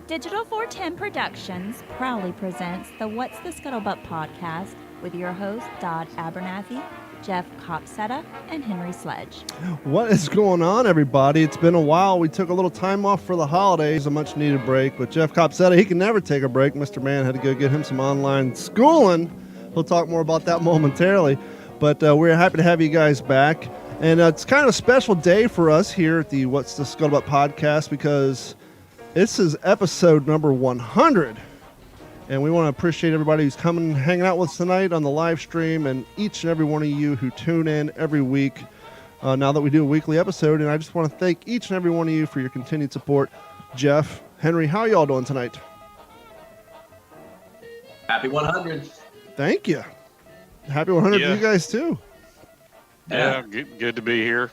Digital 410 Productions proudly presents the What's the Scuttlebutt podcast with your hosts Dodd Abernathy, Jeff Copsetta, and Henry Sledge. What is going on, everybody? It's been a while. We took a little time off for the holidays, a much-needed break. But Jeff Copsetta, he can never take a break. Mr. Man had to go get him some online schooling. He'll talk more about that momentarily. But we're happy to have you guys back. And it's kind of a special day for us here at the What's the Scuttlebutt podcast because this is episode number 100. And we want to appreciate everybody who's coming and hanging out with us tonight on the live stream and each and every one of you who tune in every week now that we do a weekly episode. And I just want to thank each and every one of you for your continued support. Jeff, Henry, how are y'all doing tonight? Happy 100. Thank you. Happy 100 to you guys too. Yeah, good to be here.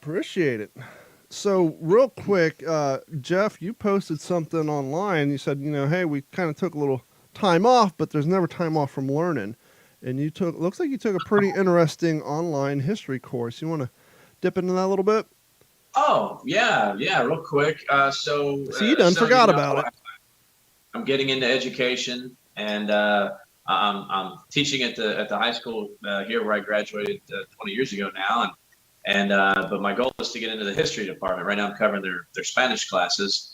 Appreciate it. So real quick, Jeff, you posted something online. You said, hey, we kind of took a little time off, but there's never time off from learning. And looks like you took a pretty interesting online history course. You want to dip into that a little bit? Oh, yeah, real quick. So you done forgot about it. I'm getting into education, and I'm teaching at the high school here where I graduated 20 years ago now, but my goal is to get into the history department. Right now I'm covering their Spanish classes.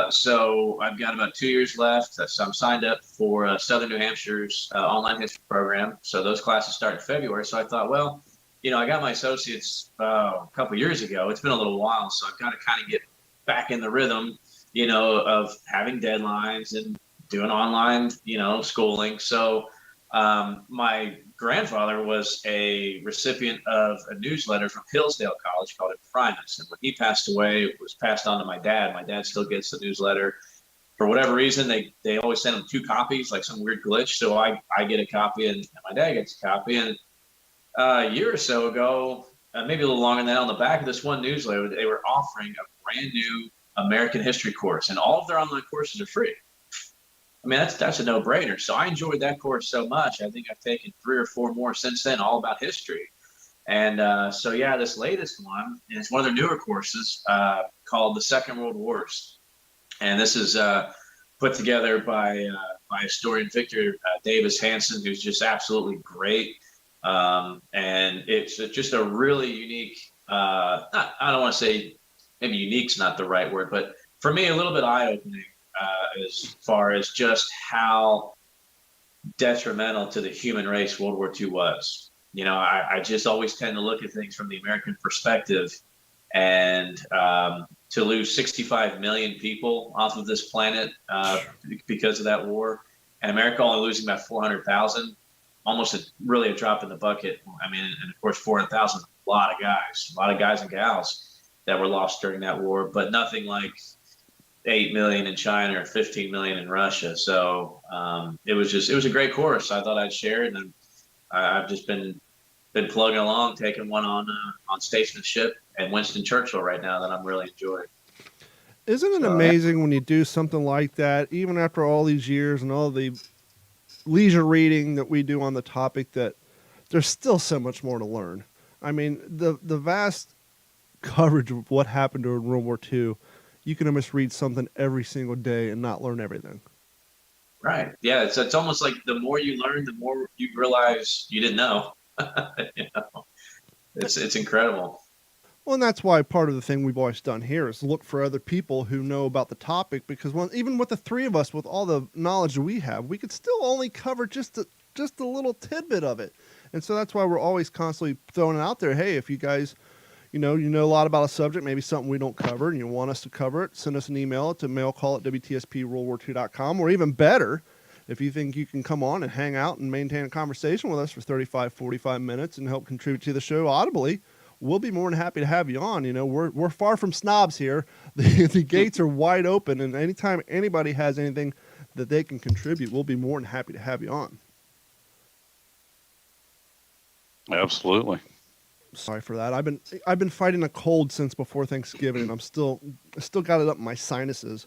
So I've got about 2 years left. So I'm signed up for Southern New Hampshire's online history program. So those classes start in February. So I thought, well, I got my associates a couple years ago. It's been a little while, so I've got to kind of get back in the rhythm, of having deadlines and doing online, schooling. So my grandfather was a recipient of a newsletter from Hillsdale College called Primus. And when he passed away, it was passed on to my dad. My dad still gets the newsletter. For whatever reason, they always send him 2 copies, like some weird glitch. So I get a copy and my dad gets a copy. And a year or so ago, maybe a little longer than that, on the back of this one newsletter, they were offering a brand new American history course. And all of their online courses are free. I mean, that's a no-brainer. So I enjoyed that course so much. I think I've taken 3 or 4 more since then, all about history. And this latest one, and it's one of their newer courses called The Second World Wars. And this is put together by historian Victor Davis Hanson, who's just absolutely great. And it's just a really unique, I don't want to say, maybe unique's not the right word, but for me, a little bit eye-opening. As far as just how detrimental to the human race World War II was. I just always tend to look at things from the American perspective, and to lose 65 million people off of this planet because of that war, and America only losing about 400,000, almost really a drop in the bucket. I mean, and of course, 400,000, a lot of guys and gals that were lost during that war, but nothing like 8 million in China or 15 million in Russia. So it was a great course. I thought I'd share it, and I've just been plugging along, taking one on statesmanship and Winston Churchill right now that I'm really enjoying. Isn't it amazing when you do something like that, even after all these years and all the leisure reading that we do on the topic, that there's still so much more to learn? I mean, the vast coverage of what happened during World War II, you can almost read something every single day and not learn everything. Right. Yeah. It's almost like the more you learn, the more you realize you didn't know. It's incredible. Well, and that's why part of the thing we've always done here is look for other people who know about the topic, because even with the 3 of us, with all the knowledge we have, we could still only cover just a little tidbit of it. And so that's why we're always constantly throwing it out there. Hey, if you guys you know a lot about a subject, maybe something we don't cover, and you want us to cover it, send us an email to mailcall@WTSPWorldWar2.com, or even better, if you think you can come on and hang out and maintain a conversation with us for 35, 45 minutes and help contribute to the show audibly, we'll be more than happy to have you on. We're far from snobs here. The gates are wide open, and anytime anybody has anything that they can contribute, we'll be more than happy to have you on. Absolutely. Sorry for that. I've been fighting a cold since before Thanksgiving, and I still got it up in my sinuses.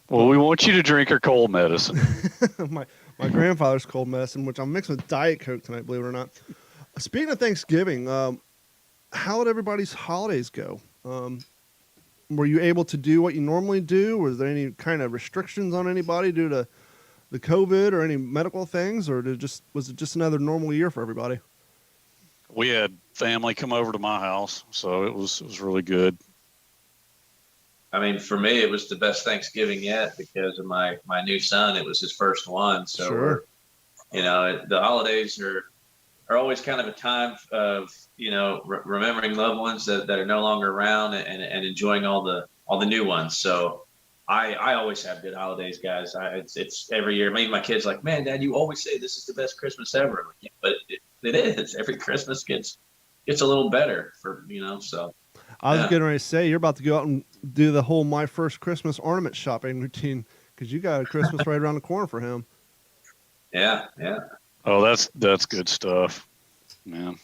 Well, we want you to drink our cold medicine. My grandfather's cold medicine, which I'm mixing with Diet Coke tonight, believe it or not. Speaking of Thanksgiving, how did everybody's holidays go? Were you able to do what you normally do? Was there any kind of restrictions on anybody due to the COVID or any medical things, or was it just another normal year for everybody? We had family come over to my house, so it was really good. I mean, for me, it was the best Thanksgiving yet because of my new son. It was his first one. So, Sure. The holidays are always kind of a time of, remembering loved ones that are no longer around and enjoying all the new ones. So I always have good holidays, guys. It's every year. Maybe my kids like, man, Dad, you always say this is the best Christmas ever. I'm like, yeah, but it is. Every Christmas gets a little better so. I was getting ready to say, you're about to go out and do the whole My First Christmas ornament shopping routine because you got a Christmas right around the corner for him. Yeah. Oh, that's good stuff, man.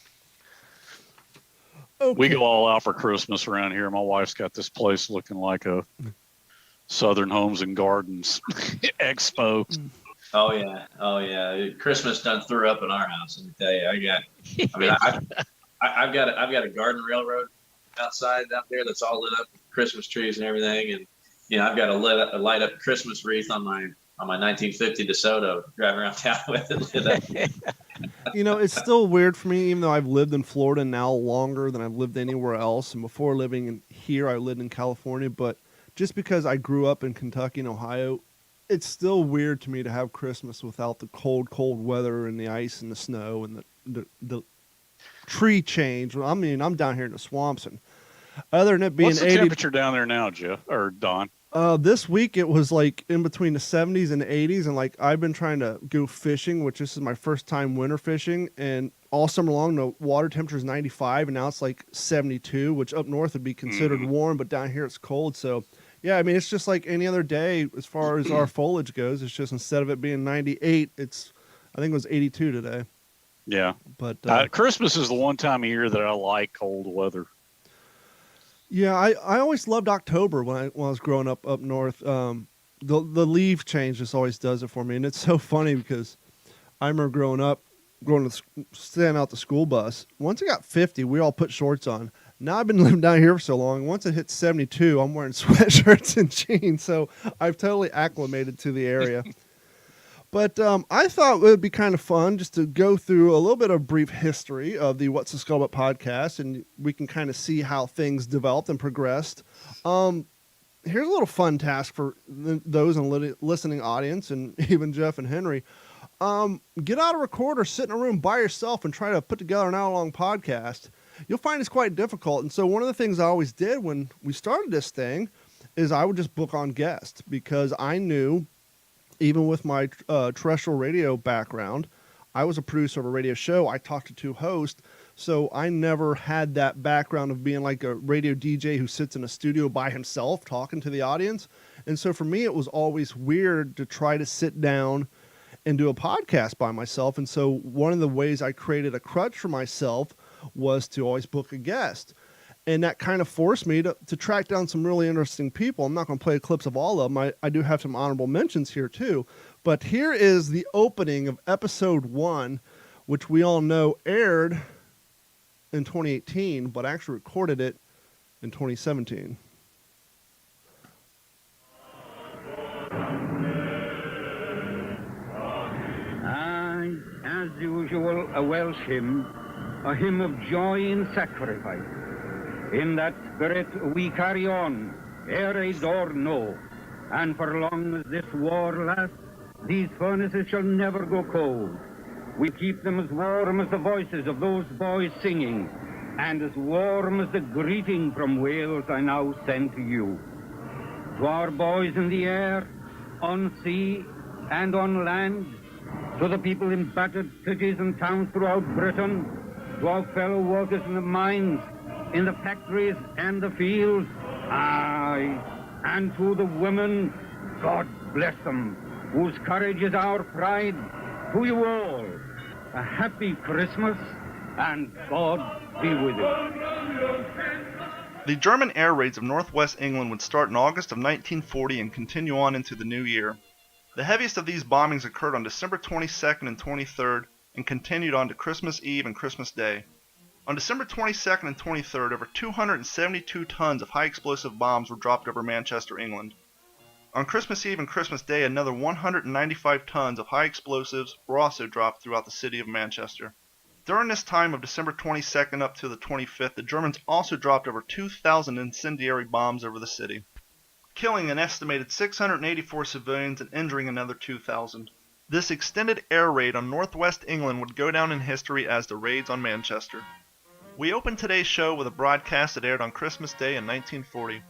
Okay. We go all out for Christmas around here. My wife's got this place looking like a Southern Homes and Gardens expo. Oh yeah. Christmas done threw up in our house. Let me tell you, I've got a garden railroad outside out there that's all lit up with Christmas trees and everything, and I've got a light up Christmas wreath on my 1950 DeSoto driving around town with it. It's still weird for me, even though I've lived in Florida now longer than I've lived anywhere else, and before living in here, I lived in California. But just because I grew up in Kentucky and Ohio, it's still weird to me to have Christmas without the cold weather and the ice and the snow and the tree change. I mean, I'm down here in the swamps, and other than it being What's the 80 temperature down there now, Jeff or Don? This week it was like in between the 70s and 80s, and like I've been trying to go fishing, which this is my first time winter fishing, and all summer long the water temperature is 95, and now it's like 72, which up north would be considered warm, but down here it's cold. So yeah, I mean, it's just like any other day as far as our foliage goes. It's just instead of it being 98, I think it was 82 today. Yeah, but Christmas is the one time of year that I like cold weather. Yeah, I always loved October when I was growing up north. The leaf change just always does it for me, and it's so funny because I remember growing up, staying out the school bus. Once it got 50, we all put shorts on. Now I've been living down here for so long. Once it hits 72, I'm wearing sweatshirts and jeans, so I've totally acclimated to the area. But I thought it would be kind of fun just to go through a little bit of brief history of the What's the Scuttlebutt podcast, and we can kind of see how things developed and progressed. Here's a little fun task for those in the listening audience, and even Jeff and Henry. Get out a recorder, sit in a room by yourself, and try to put together an hour-long podcast. You'll find it's quite difficult. And so one of the things I always did when we started this thing is I would just book on guests, because I knew, even with my terrestrial radio background, I was a producer of a radio show. I talked to two hosts, so I never had that background of being like a radio DJ who sits in a studio by himself talking to the audience. And so for me, it was always weird to try to sit down and do a podcast by myself. And so one of the ways I created a crutch for myself was to always book a guest. And that kind of forced me to track down some really interesting people. I'm not going to play clips of all of them. I do have some honorable mentions here too. But here is the opening of episode 1, which we all know aired in 2018, but actually recorded it in 2017. As usual, a Welsh hymn, a hymn of joy in sacrifice. In that spirit we carry on, ere a door no, and for long as this war lasts, these furnaces shall never go cold. We keep them as warm as the voices of those boys singing, and as warm as the greeting from Wales I now send to you. To our boys in the air, on sea, and on land, to the people in battered cities and towns throughout Britain, to our fellow workers in the mines, in the factories and the fields, aye, and to the women, God bless them, whose courage is our pride, to you all, a happy Christmas, and God be with you. The German air raids of northwest England would start in August of 1940 and continue on into the new year. The heaviest of these bombings occurred on December 22nd and 23rd and continued on to Christmas Eve and Christmas Day. On December 22nd and 23rd, over 272 tons of high explosive bombs were dropped over Manchester, England. On Christmas Eve and Christmas Day, another 195 tons of high explosives were also dropped throughout the city of Manchester. During this time of December 22nd up to the 25th, the Germans also dropped over 2,000 incendiary bombs over the city, killing an estimated 684 civilians and injuring another 2,000. This extended air raid on northwest England would go down in history as the raids on Manchester. We opened today's show with a broadcast that aired on Christmas Day in 1940.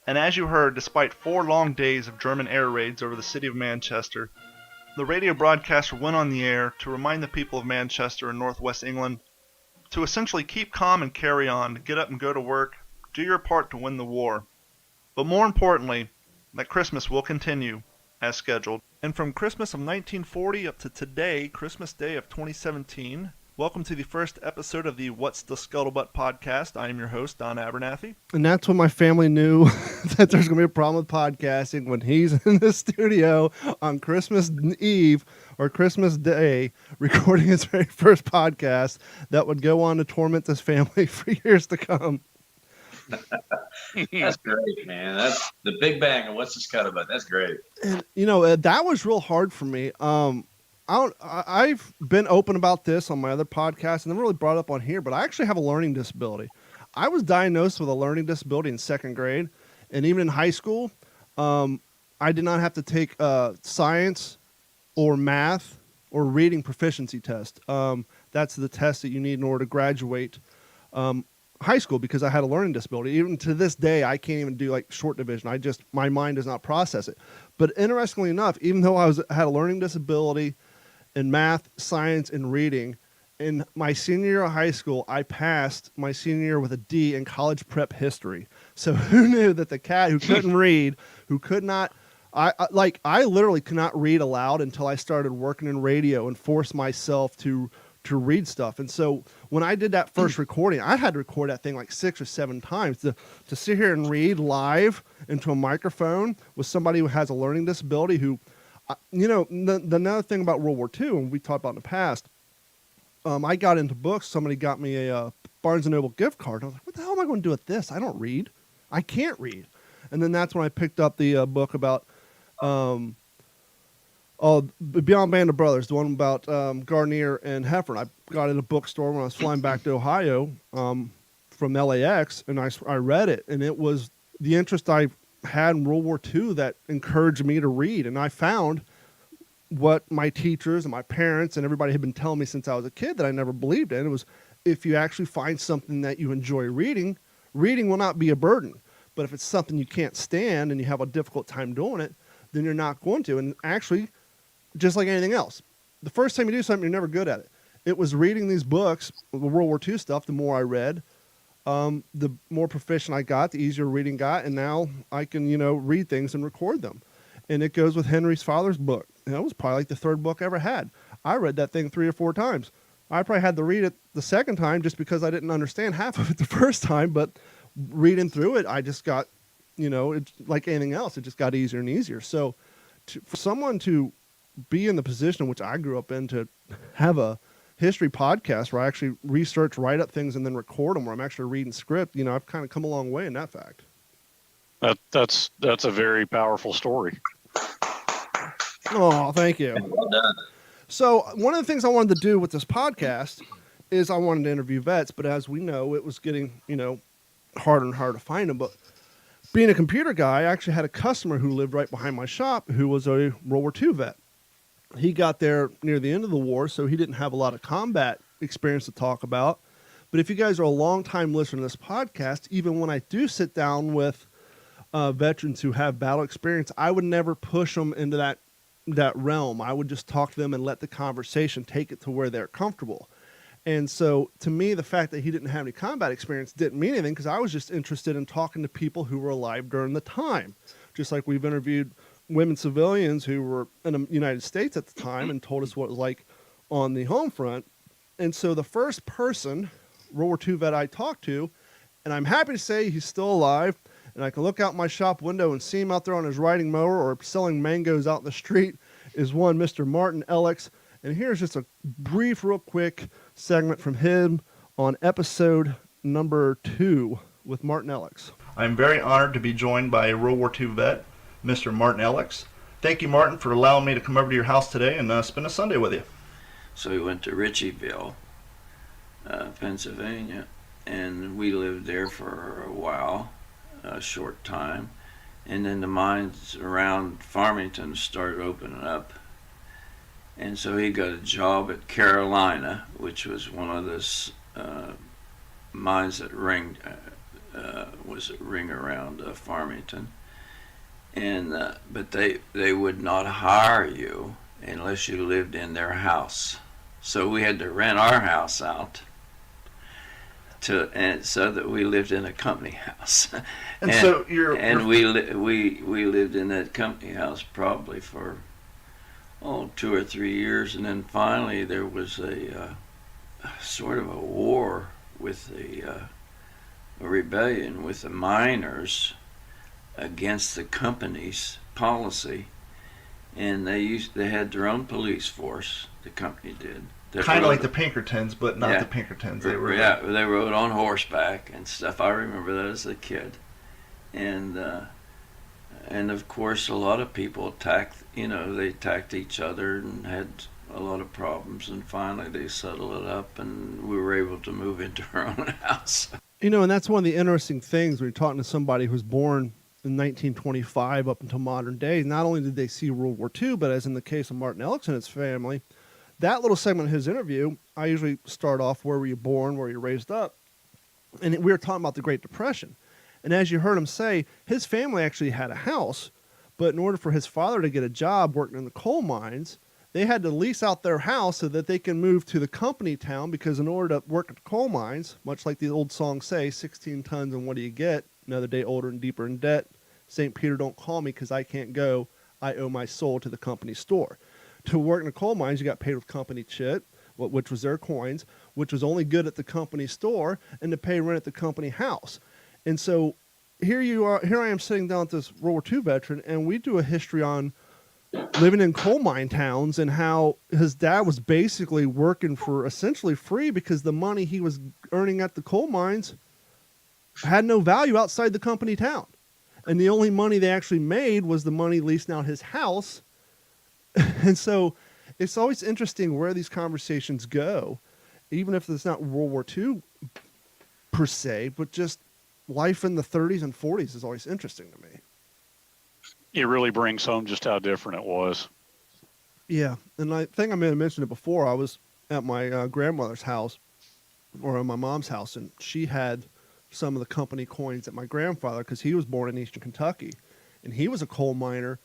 And as you heard, despite 4 long days of German air raids over the city of Manchester, the radio broadcaster went on the air to remind the people of Manchester and northwest England to essentially keep calm and carry on, to get up and go to work, do your part to win the war. But more importantly, that Christmas will continue as scheduled. And from Christmas of 1940 up to today, Christmas Day of 2017, welcome to the first episode of the What's the Scuttlebutt podcast. I am your host, Don Abernathy. And that's when my family knew that there's going to be a problem with podcasting, when he's in the studio on Christmas Eve or Christmas Day recording his very first podcast that would go on to torment this family for years to come. That's great, man. That's the Big Bang of What's the Scuttlebutt. That's great. And, that was real hard for me. I've been open about this on my other podcast and never really brought it up on here, but I actually have a learning disability. I was diagnosed with a learning disability in 2nd grade, and even in high school, I did not have to take science or math or reading proficiency test. That's the test that you need in order to graduate high school, because I had a learning disability. Even to this day, I can't even do like short division. My mind does not process it. But interestingly enough, even though I had a learning disability in math, science, and reading, in my senior year of high school, I passed my senior year with a D in college prep history. So who knew that the cat who couldn't read, who could not, I literally could not read aloud until I started working in radio and forced myself to read stuff. And so when I did that first recording, I had to record that thing like 6 or 7 times to sit here and read live into a microphone with somebody who has a learning disability who, the another thing about World War II, and we talked about in the past, I got into books. Somebody got me a Barnes & Noble gift card. I was like, what the hell am I going to do with this? I don't read. I can't read. And then that's when I picked up the book about Beyond Band of Brothers, the one about Garnier and Heffern. I got in a bookstore when I was flying back to Ohio from LAX, and I read it, and it was the interest I had in World War II that encouraged me to read. And I found what my teachers and my parents and everybody had been telling me since I was a kid that I never believed in. It was, if you actually find something that you enjoy reading, reading will not be a burden. But if it's something you can't stand and you have a difficult time doing it, then you're not going to. And actually, just like anything else, the first time you do something, you're never good at it. It was reading these books, the World War II stuff, the more I read, the more proficient I got, the easier reading got, and now I can, read things and record them. And it goes with Henry's father's book. It was probably like the 3rd book I ever had. I read that thing 3 or 4 times. I probably had to read it the 2nd time just because I didn't understand half of it the first time, but reading through it, I just got, it's like anything else, it just got easier and easier. So for someone to be in the position in which I grew up in, to have a history podcast where I actually research, write up things, and then record them, where I'm actually reading script, I've kind of come a long way in that fact. That's a very powerful story. Oh, thank you. Well done. So one of the things I wanted to do with this podcast is I wanted to interview vets, but as we know, it was getting, harder and harder to find them. But being a computer guy, I actually had a customer who lived right behind my shop who was a World War II vet. He got there near the end of the war, so he didn't have a lot of combat experience to talk about. But if you guys are a long-time listener to this podcast, even when I do sit down with veterans who have battle experience, I would never push them into that realm. I would just talk to them and let the conversation take it to where they're comfortable. And so to me, the fact that he didn't have any combat experience didn't mean anything, because I was just interested in talking to people who were alive during the time. Just like we've interviewed women civilians who were in the United States at the time and told us what it was like on the home front. And so the first person, World War II vet, I talked to, and I'm happy to say he's still alive, and I can look out my shop window and see him out there on his riding mower or selling mangoes out in the street, is one Mr. Martin Elix. And here's just a brief, real quick segment from him on episode number 2 with Martin Elix. I'm very honored to be joined by a World War II vet, Mr. Martin Elix. Thank you, Martin, for allowing me to come over to your house today and spend a Sunday with you. So we went to Ritchieville, Pennsylvania, and we lived there for a while, a short time. And then the mines around Farmington started opening up. And so he got a job at Carolina, which was one of those mines that was a ring around Farmington. And but they would not hire you unless you lived in their house. So we had to rent our house out so that we lived in a company house. And we lived in that company house probably for 2 or 3 years, and then finally there was a sort of a war with a rebellion with the miners against the company's policy, and they had their own police force. The company did. Kind of like the Pinkertons, but not the Pinkertons. They rode on horseback and stuff. I remember that as a kid, and of course a lot of people attacked each other and had a lot of problems, and finally they settled it up and we were able to move into our own house. And that's one of the interesting things when you're talking to somebody who's born in 1925 up until modern day. Not only did they see World War II, but as in the case of Martin Elix and his family, that little segment of his interview, I usually start off, where were you born, where were you raised up? And we were talking about the Great Depression. And as you heard him say, his family actually had a house, but in order for his father to get a job working in the coal mines, they had to lease out their house so that they can move to the company town, because in order to work at the coal mines, much like the old song say, 16 tons and what do you get? Another day older and deeper in debt. St. Peter, don't call me because I can't go. I owe my soul to the company store. To work in the coal mines, you got paid with company chit, which was their coins, which was only good at the company store, and to pay rent at the company house. And so here I am sitting down with this World War II veteran, and we do a history on living in coal mine towns and how his dad was basically working for essentially free because the money he was earning at the coal mines had no value outside the company town. And the only money they actually made was the money leasing out his house. And so it's always interesting where these conversations go, even if it's not World War II per se, but just life in the 30s and 40s is always interesting to me. It really brings home just how different it was. Yeah, and I think I may have mentioned it before. I was at my grandmother's house, or at my mom's house, and she had some of the company coins at my grandfather, because he was born in Eastern Kentucky, and he was a coal miner.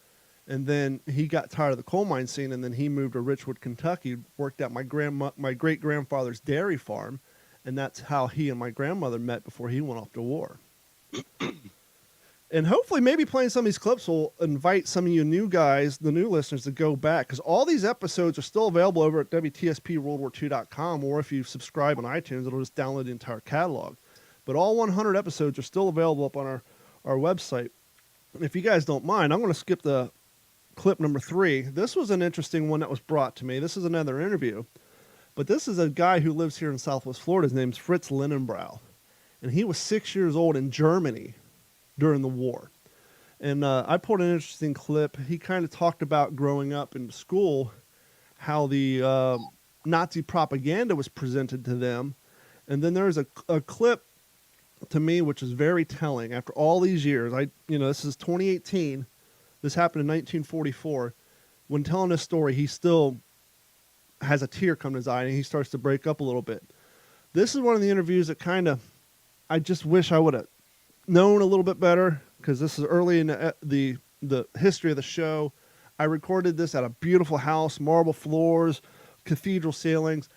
And then he got tired of the coal mine scene, and then he moved to Richwood, Kentucky, worked at my great-grandfather's dairy farm, and that's how he and my grandmother met before he went off to war. And hopefully maybe playing some of these clips will invite some of you new guys, the new listeners, to go back, because all these episodes are still available over at WTSPWorldWar2.com, or if you subscribe on iTunes, it'll just download the entire catalog. But all 100 episodes are still available up on our website. And if you guys don't mind, I'm going to skip the clip number 3. This was an interesting one that was brought to me. This is another interview, but this is a guy who lives here in Southwest Florida. His name's Fritz Lindenbrau, and he was 6 years old in Germany during the war. And I pulled an interesting clip. He kind of talked about growing up in school, how the Nazi propaganda was presented to them. And then there's a clip to me which is very telling. After all these years, this is 2018. This happened in 1944. When telling this story, he still has a tear come to his eye, and he starts to break up a little bit. This is one of the interviews that I just wish I would have known a little bit better, because this is early in the history of the show. I recorded this at a beautiful house, marble floors, cathedral ceilings,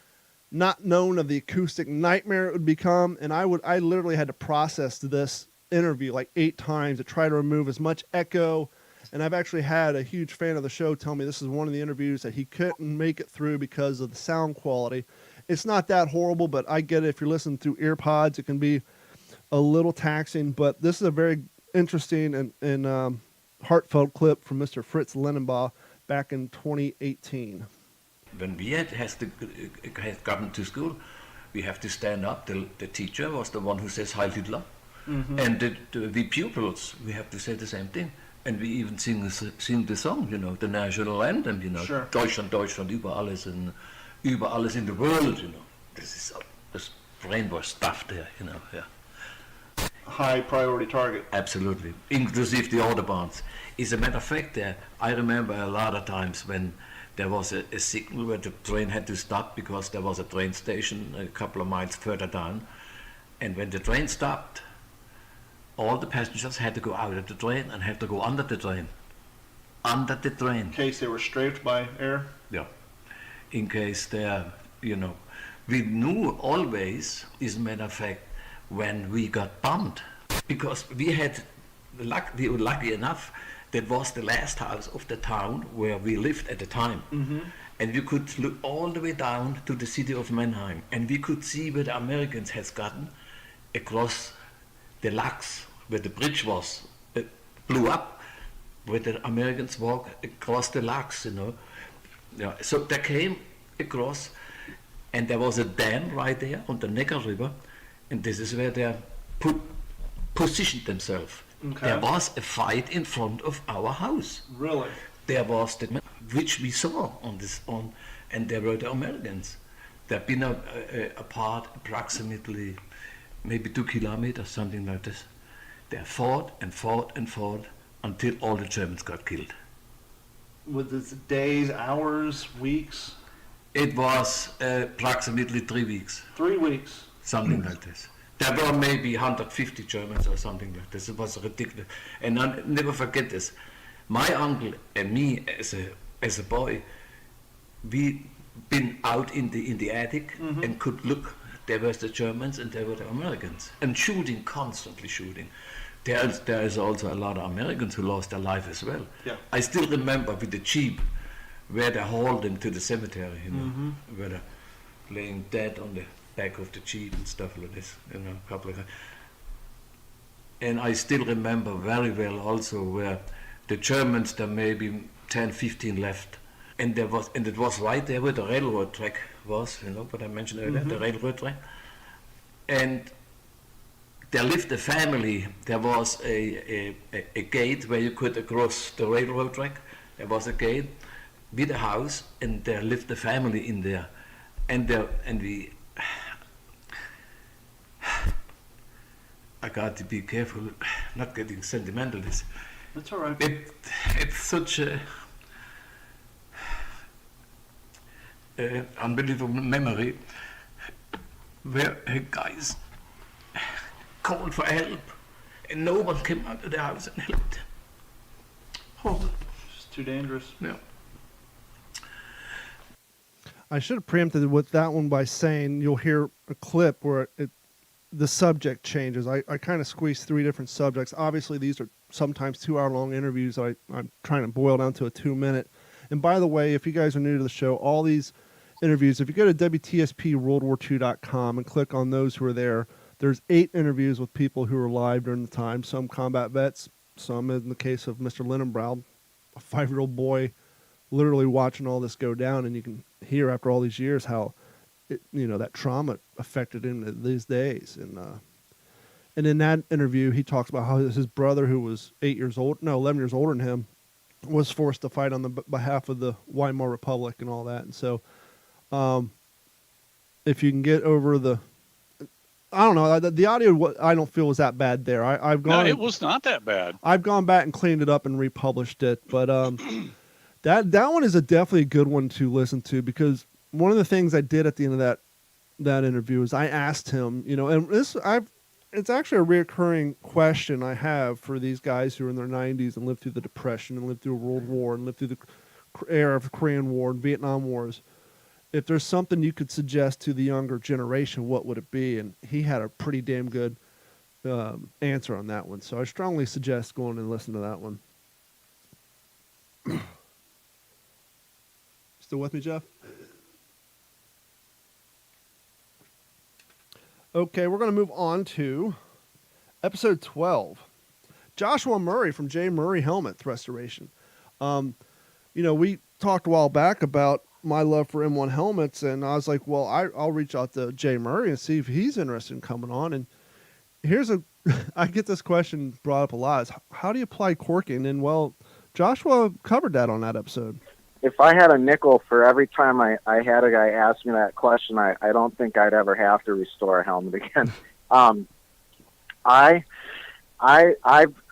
not known of the acoustic nightmare it would become, and I literally had to process this interview like 8 times to try to remove as much echo. And I've actually had a huge fan of the show tell me this is one of the interviews that he couldn't make it through because of the sound quality. It's not that horrible, but I get it. If you're listening through ear pods, it can be a little taxing. But this is a very interesting and heartfelt clip from Mr. Fritz Lindenbaugh back in 2018. When we had gotten to school, we have to stand up. The teacher was the one who says Heil Hitler. And the pupils, we have to say the same thing. And we even sing the song, you know, the national anthem, you know. Sure. Deutschland, Deutschland, über alles in the world, you know. This brainwash stuff there, you know, yeah. High priority target. Absolutely, inclusive the Autobahns. As a matter of fact, I remember a lot of times when there was a signal where the train had to stop because there was a train station a couple of miles further down. And when the train stopped, all the passengers had to go out of the train and had to go under the train. Under the train. In case they were strafed by air. Yeah. In case they're, you know, we knew always, as a matter of fact, when we got bombed, because we were lucky enough, that was the last house of the town where we lived at the time. And we could look all the way down to the city of Mannheim, and we could see where the Americans had gotten across the Lachs, where the bridge was, it blew up, where the Americans walked across the Lachs, you know. Yeah, so they came across, and there was a dam right there on the Neckar River, and this is where they positioned themselves. Okay. There was a fight in front of our house. Really? There was the which we saw and there were the Americans. They've been apart approximately maybe 2 kilometers, something like this. They fought and fought and fought until all the Germans got killed. Was it days, hours, weeks? It was approximately 3 weeks. 3 weeks. Something like this. There were maybe 150 Germans or something like this. It was ridiculous. And I'll never forget this. My uncle and me as a boy, we been out in the attic and could look. There were the Germans and there were the Americans. And shooting, constantly shooting. There is also a lot of Americans who lost their life as well. Yeah. I still remember with the Jeep where they hauled them to the cemetery, you know, where they're laying dead on the back of the Jeep and stuff like this, you know, a couple of. And I still remember very well also where the Germans, there may be 10, 15 left, and it was right there where the railroad track was, you know, what I mentioned earlier, the railroad track. And there lived a family. There was a gate where you could cross the railroad track. There was a gate with a house, and there lived a family in there, and we. I got to be careful, not getting sentimental. That's all right. It's such a unbelievable memory where guys called for help and no one came out of the house and helped. Oh, It's too dangerous. yeah. I should have preempted with that one by saying you'll hear a clip where the subject changes. I kind of squeezed 3 different subjects. Obviously, these are sometimes 2-hour-long interviews. I'm trying to boil down to a 2-minute. And by the way, if you guys are new to the show, all these interviews, if you go to WTSPWorldWar2.com and click on those who are there, there's 8 interviews with people who were alive during the time. Some combat vets, some in the case of Mr. Lindenbaugh, a 5-year-old boy literally watching all this go down, and you can hear after all these years how that trauma affected him these days. And in that interview, he talks about how his brother, who was 11 years older than him, was forced to fight on the behalf of the Weimar Republic and all that. And so, if you can get over I don't know, the audio I don't feel was that bad there. I've gone. No, it was not that bad. I've gone back and cleaned it up and republished it, but that one is definitely a good one to listen to, because one of the things I did at the end of that interview is I asked him, and it's actually a reoccurring question I have for these guys who are in their 90s and lived through the Depression and lived through a World War and lived through the era of the Korean War and Vietnam Wars. If there's something you could suggest to the younger generation, what would it be? And he had a pretty damn good answer on that one. So I strongly suggest going and listening to that one. Still with me, Jeff? Okay, we're going to move on to episode 12. Joshua Murray from J. Murray Helmet Restoration. We talked a while back about my love for M1 helmets, and I was like, well, I'll reach out to Jay Murray and see if he's interested in coming on. And I get this question brought up a lot, is how do you apply corking? And well, Joshua covered that on that episode. If I had a nickel for every time I had a guy ask me that question, I don't think I'd ever have to restore a helmet again.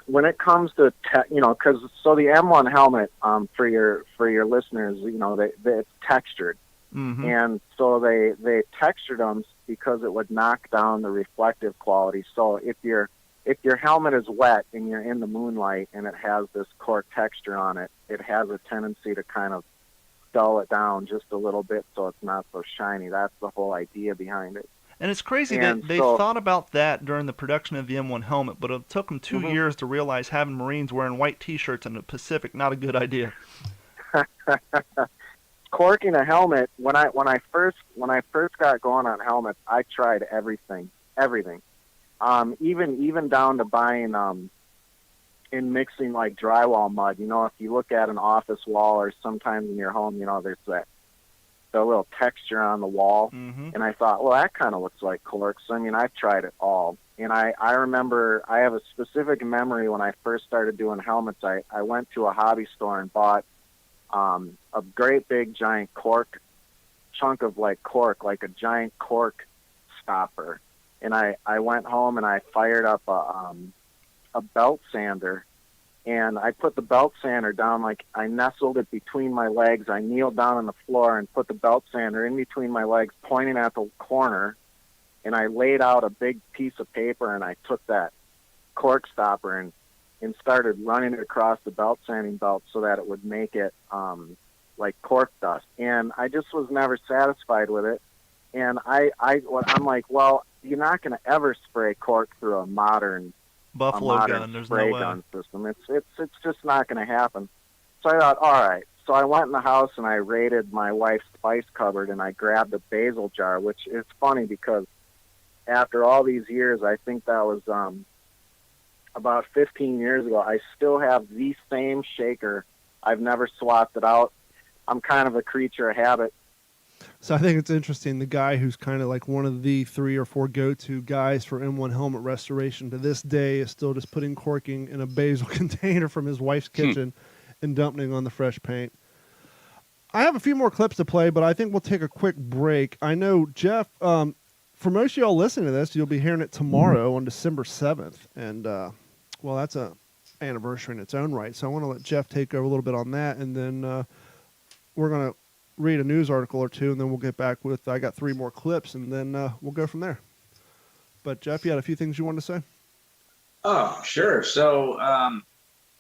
When it comes to because the M1 helmet, for your listeners, it's textured, and so they textured them because it would knock down the reflective quality. So if your helmet is wet and you're in the moonlight and it has this cork texture on it, it has a tendency to kind of dull it down just a little bit so it's not so shiny. That's the whole idea behind it. And it's crazy that they thought about that during the production of the M1 helmet, but it took them 2 years to realize having Marines wearing white T-shirts in the Pacific not a good idea. Corking a helmet, when I first got going on helmets, I tried everything, even down to buying and mixing like drywall mud. If you look at an office wall or sometimes in your home, there's that little texture on the wall, and I thought, well, that kind of looks like cork. So I've tried it all, and I remember I have a specific memory when I first started doing helmets. I went to a hobby store and bought a great big giant chunk of cork, like a giant cork stopper, and I went home and I fired up a belt sander. And I put the belt sander down, I nestled it between my legs. I kneeled down on the floor and put the belt sander in between my legs, pointing at the corner. And I laid out a big piece of paper, and I took that cork stopper and started running it across the belt sanding belt so that it would make it like cork dust. And I just was never satisfied with it. And I'm like, well, you're not going to ever spray cork through a modern Buffalo gun. There's no way. Gun system. It's just not going to happen. So I thought, all right. So I went in the house and I raided my wife's spice cupboard and I grabbed a basil jar, which is funny because after all these years, I think that was about 15 years ago, I still have the same shaker. I've never swapped it out. I'm kind of a creature of habit. So I think it's interesting, the guy who's kind of like one of the 3 or 4 go-to guys for M1 helmet restoration to this day is still just putting corking in a basil container from his wife's kitchen and dumping on the fresh paint. I have a few more clips to play, but I think we'll take a quick break. I know, Jeff, for most of y'all listening to this, you'll be hearing it tomorrow on December 7th. And, well, that's a anniversary in its own right. So I want to let Jeff take over a little bit on that, and then we're going to read a news article or two, and then we'll get back with, I got 3 more clips, and then we'll go from there. But Jeff, you had a few things you wanted to say? Oh, sure. So,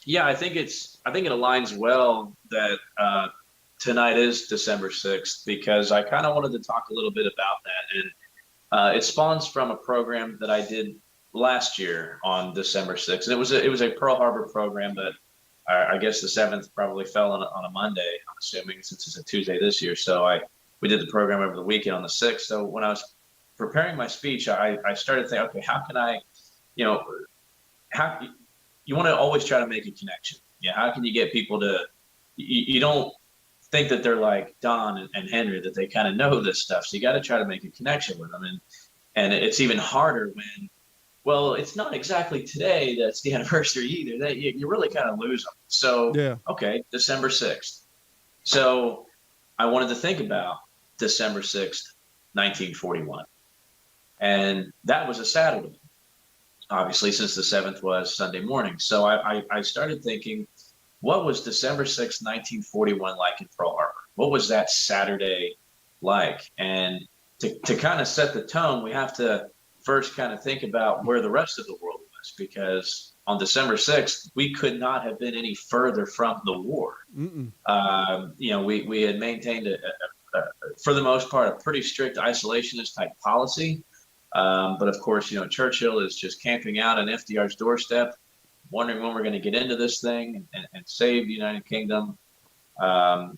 yeah, I think it aligns well that tonight is December 6th, because I kind of wanted to talk a little bit about that. And it spawns from a program that I did last year on December 6th. And it was a Pearl Harbor program, but I guess the 7th probably fell on a Monday, I'm assuming, since it's a Tuesday this year. So we did the program over the weekend on the 6th. So when I was preparing my speech, I started thinking, okay, how can I, you want to always try to make a connection. Yeah. How can you get people to, you don't think that they're like Don and Henry, that they kind of know this stuff. So you got to try to make a connection with them. And it's even harder when, well, it's not exactly today that's the anniversary either. You really kind of lose them. So, yeah. Okay, December 6th. So I wanted to think about December 6th, 1941. And that was a Saturday, obviously, since the 7th was Sunday morning. So I started thinking, what was December 6th, 1941 like in Pearl Harbor? What was that Saturday like? And to kind of set the tone, we have to first kind of think about where the rest of the world was, because on December 6th, we could not have been any further from the war. We had maintained, for the most part, a pretty strict isolationist type policy. But of course, Churchill is just camping out on FDR's doorstep, wondering when we're going to get into this thing and save the United Kingdom. But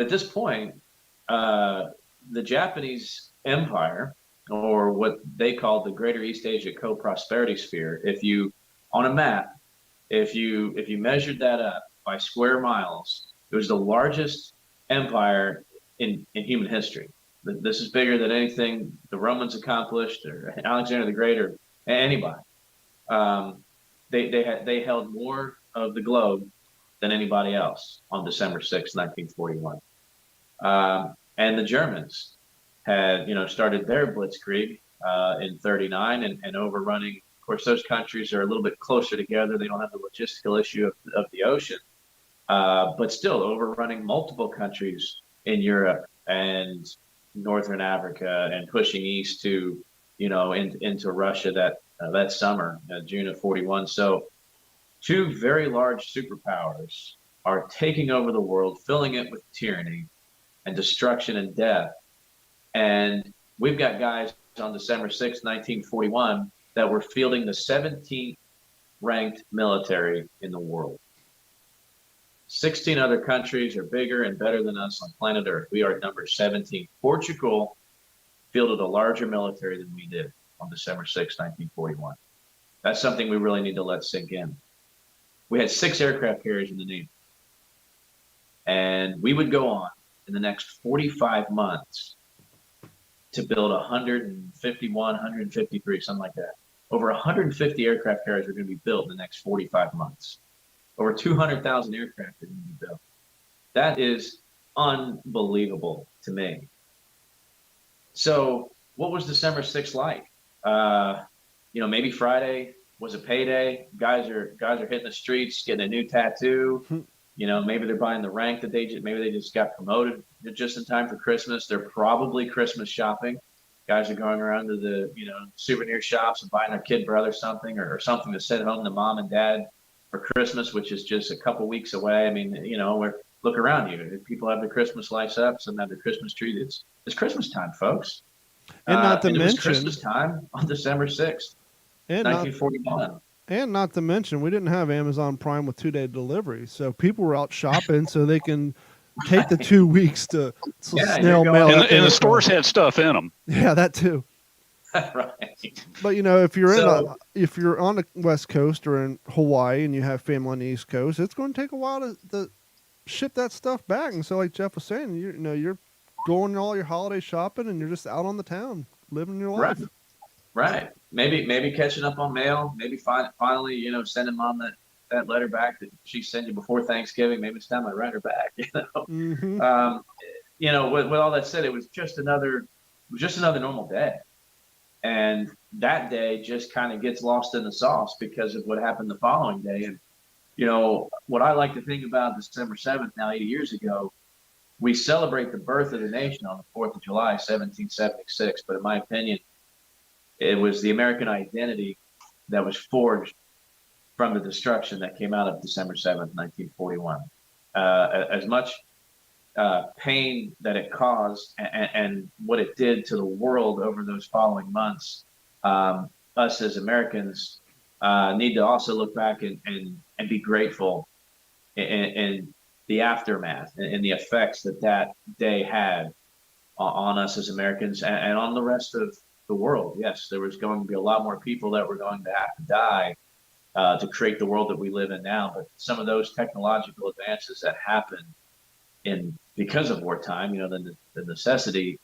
at this point, the Japanese Empire, or what they called the Greater East Asia Co-Prosperity Sphere, if you on a map, if you measured that up by square miles, it was the largest empire in human history. This is bigger than anything the Romans accomplished or Alexander the Great or anybody. Um, they held more of the globe than anybody else on December 6, 1941. And the Germans had, started their blitzkrieg in 39 and overrunning. Of course, those countries are a little bit closer together. They don't have the logistical issue of the ocean, but still overrunning multiple countries in Europe and Northern Africa and pushing east to, into Russia that summer, June of 41. So two very large superpowers are taking over the world, filling it with tyranny and destruction and death. And we've got guys on December 6, 1941, that were fielding the 17th ranked military in the world. 16 other countries are bigger and better than us on planet Earth. We are number 17. Portugal fielded a larger military than we did on December 6, 1941. That's something we really need to let sink in. We had 6 aircraft carriers in the Navy. And we would go on in the next 45 months to build 151, 153, something like that. Over 150 aircraft carriers are going to be built in the next 45 months. Over 200,000 aircraft are going to be built. That is unbelievable to me. So what was December 6th like? Maybe Friday was a payday. Guys are hitting the streets, getting a new tattoo. Maybe they're buying the rank that maybe they just got promoted just in time for Christmas. They're probably Christmas shopping. Guys are going around to the, souvenir shops and buying their kid brother something or something to send home to mom and dad for Christmas, which is just a couple weeks away. I mean, look around you. People have their Christmas lights up, some have their Christmas tree. It's Christmas time, folks. And not to and it mention was Christmas time on December 6th, 1941. And not to mention, we didn't have Amazon Prime with 2-day delivery, so people were out shopping so they can take the 2 weeks to snail mail. And the stores had stuff in them. Yeah, that too. Right. But if you're if you're on the West Coast or in Hawaii and you have family on the East Coast, it's going to take a while to ship that stuff back. And so, like Jeff was saying, you're going all your holiday shopping and you're just out on the town living your life. Right. Maybe catching up on mail. Maybe finally, sending mom that letter back that she sent you before Thanksgiving. Maybe it's time I write her back. Mm-hmm. With all that said, it was just another normal day. And that day just kind of gets lost in the sauce because of what happened the following day. And, what I like to think about December 7th, now 80 years ago, we celebrate the birth of the nation on the 4th of July, 1776. But in my opinion, it was the American identity that was forged from the destruction that came out of December 7th, 1941. As much pain that it caused and what it did to the world over those following months, us as Americans need to also look back and be grateful in the aftermath and the effects that day had on us as Americans and on the rest of the world. Yes, there was going to be a lot more people that were going to have to die to create the world that we live in now. But some of those technological advances that happened because of wartime, the necessity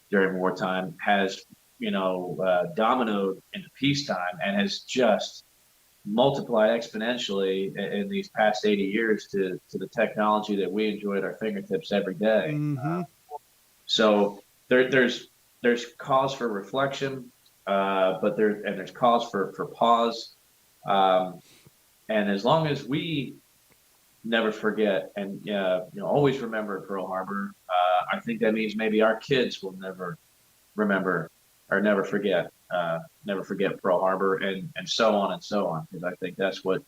during wartime has, dominoed into peacetime and has just multiplied exponentially in these past 80 years to the technology that we enjoy at our fingertips every day. Mm-hmm. So there's cause for reflection, but there's cause for pause. And as long as we never forget and always remember Pearl Harbor, I think that means maybe our kids will never remember or never forget Pearl Harbor and so on and so on, because I think that's what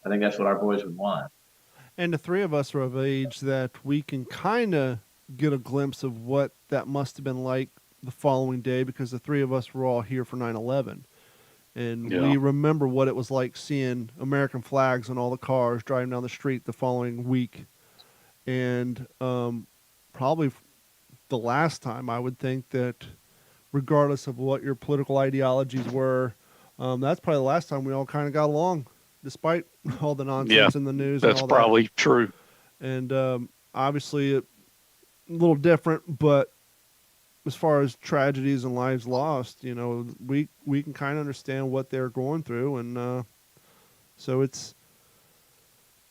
our boys would want. And the three of us are of age that we can kind of get a glimpse of what that must have been like the following day, because the three of us were all here for 9/11. And we remember what it was like seeing American flags on all the cars driving down the street the following week. And probably the last time I would think that regardless of what your political ideologies were That's probably the last time we all kind of got along, despite all the nonsense in the news. That's and all probably that. true. And obviously, a little different, but as far as tragedies and lives lost, we can kind of understand what they're going through, and so it's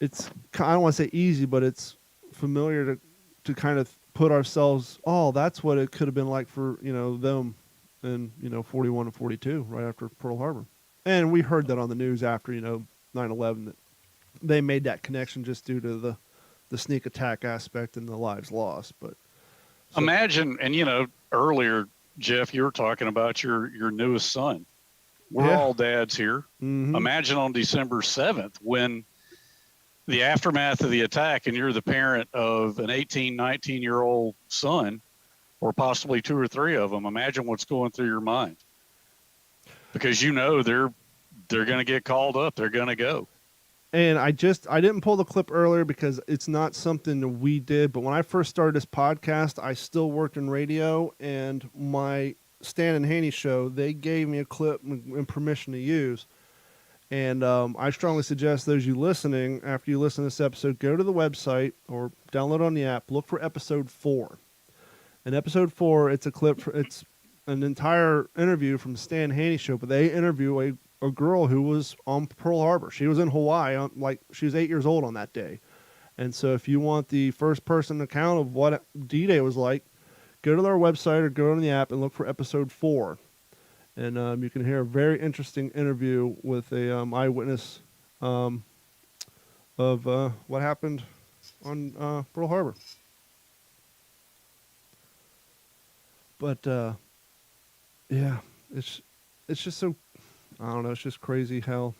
I don't want to say easy, but it's familiar to kind of put ourselves. Oh, that's what it could have been like for them in 41 and 42, right after Pearl Harbor, and we heard that on the news after 9/11 that they made that connection just due to the sneak attack aspect and the lives lost, but. So, imagine, and earlier, Jeff, you were talking about your newest son. We're all dads here. Mm-hmm. Imagine on December 7th when the aftermath of the attack and you're the parent of an 18, 19-year-old son, or possibly 2 or 3 of them. Imagine what's going through your mind. Because they're going to get called up. They're going to go. And I didn't pull the clip earlier because it's not something that we did. But when I first started this podcast, I still worked in radio, and my Stan and Haney show, they gave me a clip and permission to use. And I strongly suggest those you listening, after you listen to this episode, go to the website or download on the app, look for episode 4. In episode 4, it's a clip, it's an entire interview from Stan Haney show, but they interview a girl who was on Pearl Harbor. She was in Hawaii, she was 8 years old on that day. And so if you want the first-person account of what D-Day was like, go to their website or go on the app and look for episode 4. And you can hear a very interesting interview with a eyewitness of what happened on Pearl Harbor. But, yeah, it's just so... I don't know. It's just crazy how,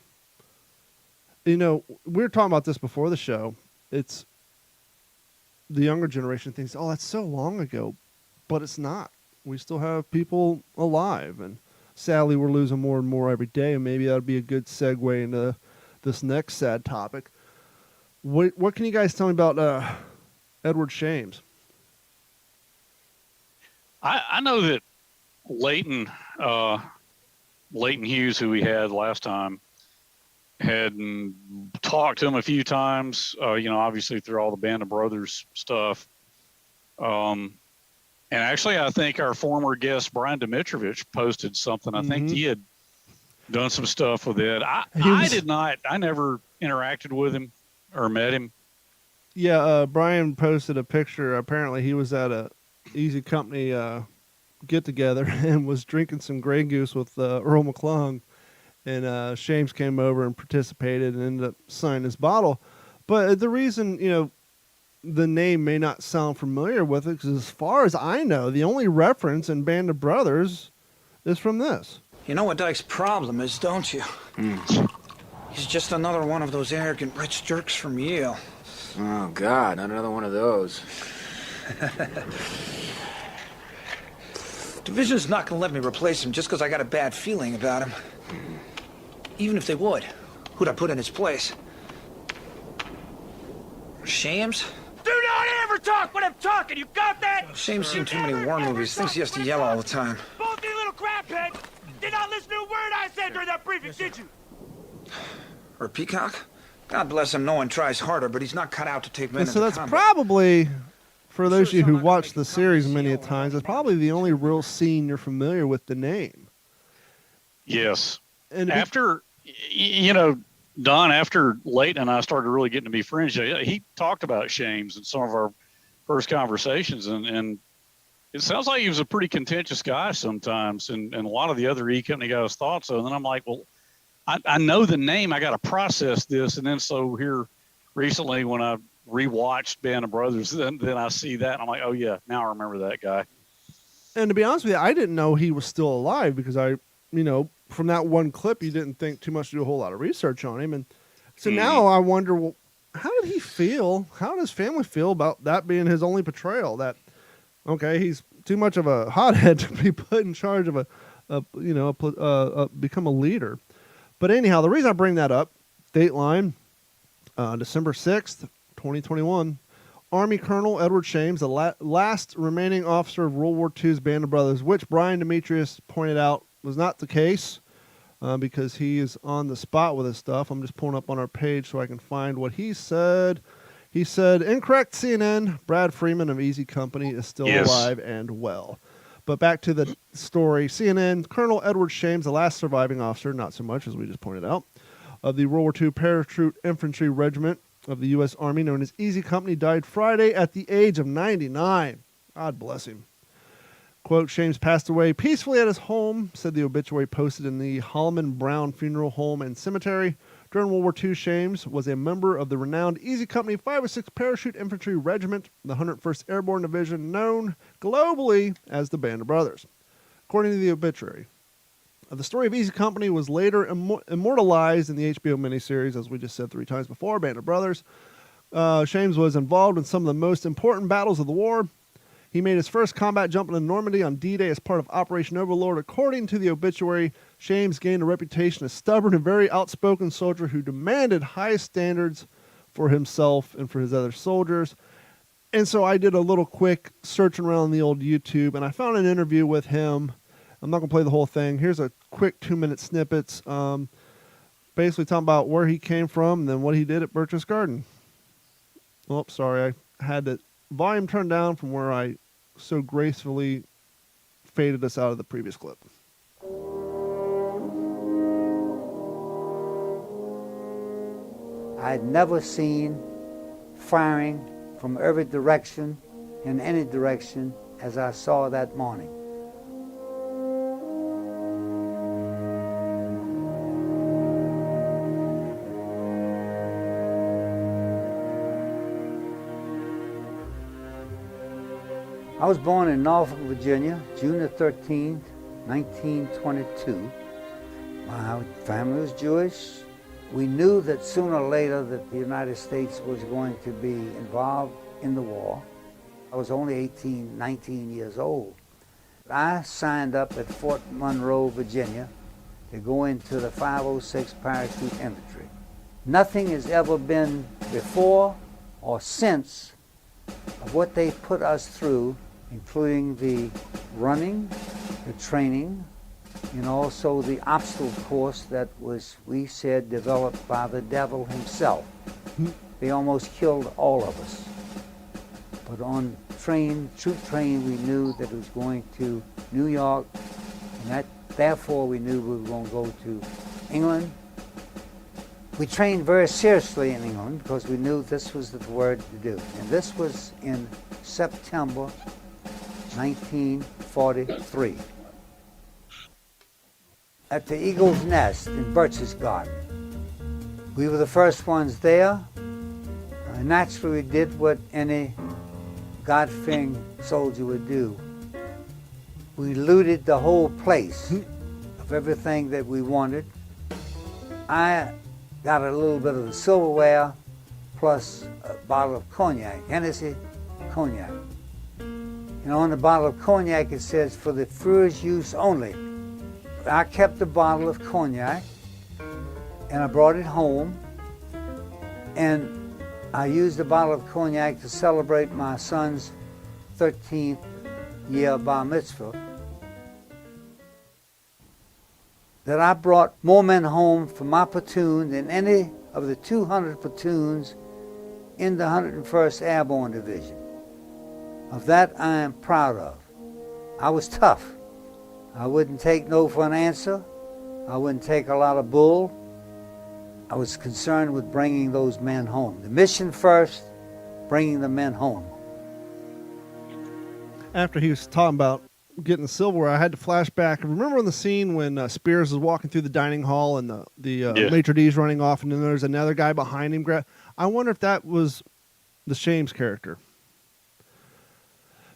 we were talking about this before the show. It's the younger generation thinks, oh, that's so long ago, but it's not. We still have people alive, and sadly, we're losing more and more every day. And maybe that'll be a good segue into this next sad topic. What can you guys tell me about Edward Shames? I know that Leighton Hughes, who we had last time, had talked to him a few times, obviously through all the Band of Brothers stuff. And actually, I think our former guest, Brian Dimitrovich, posted something. I think he had done some stuff with it. I never interacted with him or met him. Yeah, Brian posted a picture. Apparently, he was at a Easy Company get together and was drinking some Grey Goose with Earl McClung, and Shames came over and participated and ended up signing his bottle. But the reason the name may not sound familiar with it, because as far as I know, the only reference in Band of Brothers is from this. You know what Dyke's problem is, don't you? He's just another one of those arrogant rich jerks from Yale. Oh God, not another one of those. Division's not gonna let me replace him just because I got a bad feeling about him. Even if they would, who'd I put in his place? Shames? Do not ever talk when I'm talking, you got that? Shames seen too many war movies, thinks he has to yell all the time. Both you little crapheads did not listen to a word I said during that briefing, did you? Or Peacock? God bless him, no one tries harder, but he's not cut out to take men And so into that's combat. probably... For those of you who watched the series many a times, it's probably the only real scene you're familiar with the name. Yes. And after, Don, after Leighton and I started really getting to be friends, he talked about Shames in some of our first conversations, and it sounds like he was a pretty contentious guy sometimes, and a lot of the other E-Company guys thought so. And then I'm like, well, I know the name. I got to process this. And then so here recently when I rewatched Band of Brothers, then I see that and I'm like, oh yeah, now I remember that guy. And to be honest with you, I didn't know he was still alive because from that one clip, you didn't think too much to do a whole lot of research on him. And so now I wonder, well, how did he feel? How does family feel about that being his only portrayal? That, okay, he's too much of a hothead to be put in charge of become a leader. But anyhow, the reason I bring that up, Dateline, December 6th, 2021, Army Colonel Edward Shames, the last remaining officer of World War II's Band of Brothers, which Brian Demetrius pointed out was not the case. because he is on the spot with his stuff. I'm just pulling up on our page so I can find what he said. He said, incorrect CNN, Brad Freeman of Easy Company is still alive and well. But back to the story. CNN, Colonel Edward Shames, the last surviving officer, not so much as we just pointed out, of the World War II Parachute Infantry Regiment of the U.S. Army, known as Easy Company, died Friday at the age of 99. God bless him. Quote, Shames passed away peacefully at his home, said the obituary posted in the Holloman Brown Funeral Home and Cemetery. During World War II, Shames was a member of the renowned Easy Company 506 Parachute Infantry Regiment, the 101st Airborne Division, known globally as the Band of Brothers. According to the obituary, the story of Easy Company was later immortalized in the HBO miniseries, as we just said 3 times before, Band of Brothers. Shames was involved in some of the most important battles of the war. He made his first combat jump into Normandy on D-Day as part of Operation Overlord. According to the obituary, Shames gained a reputation as a stubborn and very outspoken soldier who demanded highest standards for himself and for his other soldiers. And so I did a little quick searching around the old YouTube, and I found an interview with him. I'm not going to play the whole thing. Here's a quick 2-minute snippets, basically talking about where he came from and then what he did at Birch's Garden. Oh, sorry, I had the volume turned down from where I so gracefully faded us out of the previous clip. I'd never seen firing from every direction, in any direction, as I saw that morning. I was born in Norfolk, Virginia, June the 13th, 1922. My family was Jewish. We knew that sooner or later that the United States was going to be involved in the war. I was only 18, 19 years old. I signed up at Fort Monroe, Virginia, to go into the 506 Parachute Infantry. Nothing has ever been before or since of what they put us through, including the running, the training, and also the obstacle course that was, we said, developed by the devil himself. They almost killed all of us. But on troop train, we knew that it was going to New York, and therefore we knew we were going to go to England. We trained very seriously in England because we knew this was the word to do. And this was in September 1943. At the Eagle's Nest in Birch's Garden. We were the first ones there. Naturally, we did what any God-fearing soldier would do. We looted the whole place of everything that we wanted. I got a little bit of the silverware plus a bottle of cognac, Hennessy cognac. And on the bottle of cognac it says, for the Führer's use only. I kept the bottle of cognac and I brought it home, and I used the bottle of cognac to celebrate my son's 13th year bar mitzvah. That I brought more men home from my platoon than any of the 200 platoons in the 101st Airborne Division. Of that I am proud of. I was tough. I wouldn't take no for an answer. I wouldn't take a lot of bull. I was concerned with bringing those men home. The mission first, bringing the men home. After he was talking about getting the silverware, I had to flash back. Remember in the scene when Spears is walking through the dining hall and the maitre d's running off, and then there's another guy behind him. I wonder if that was the Shames character.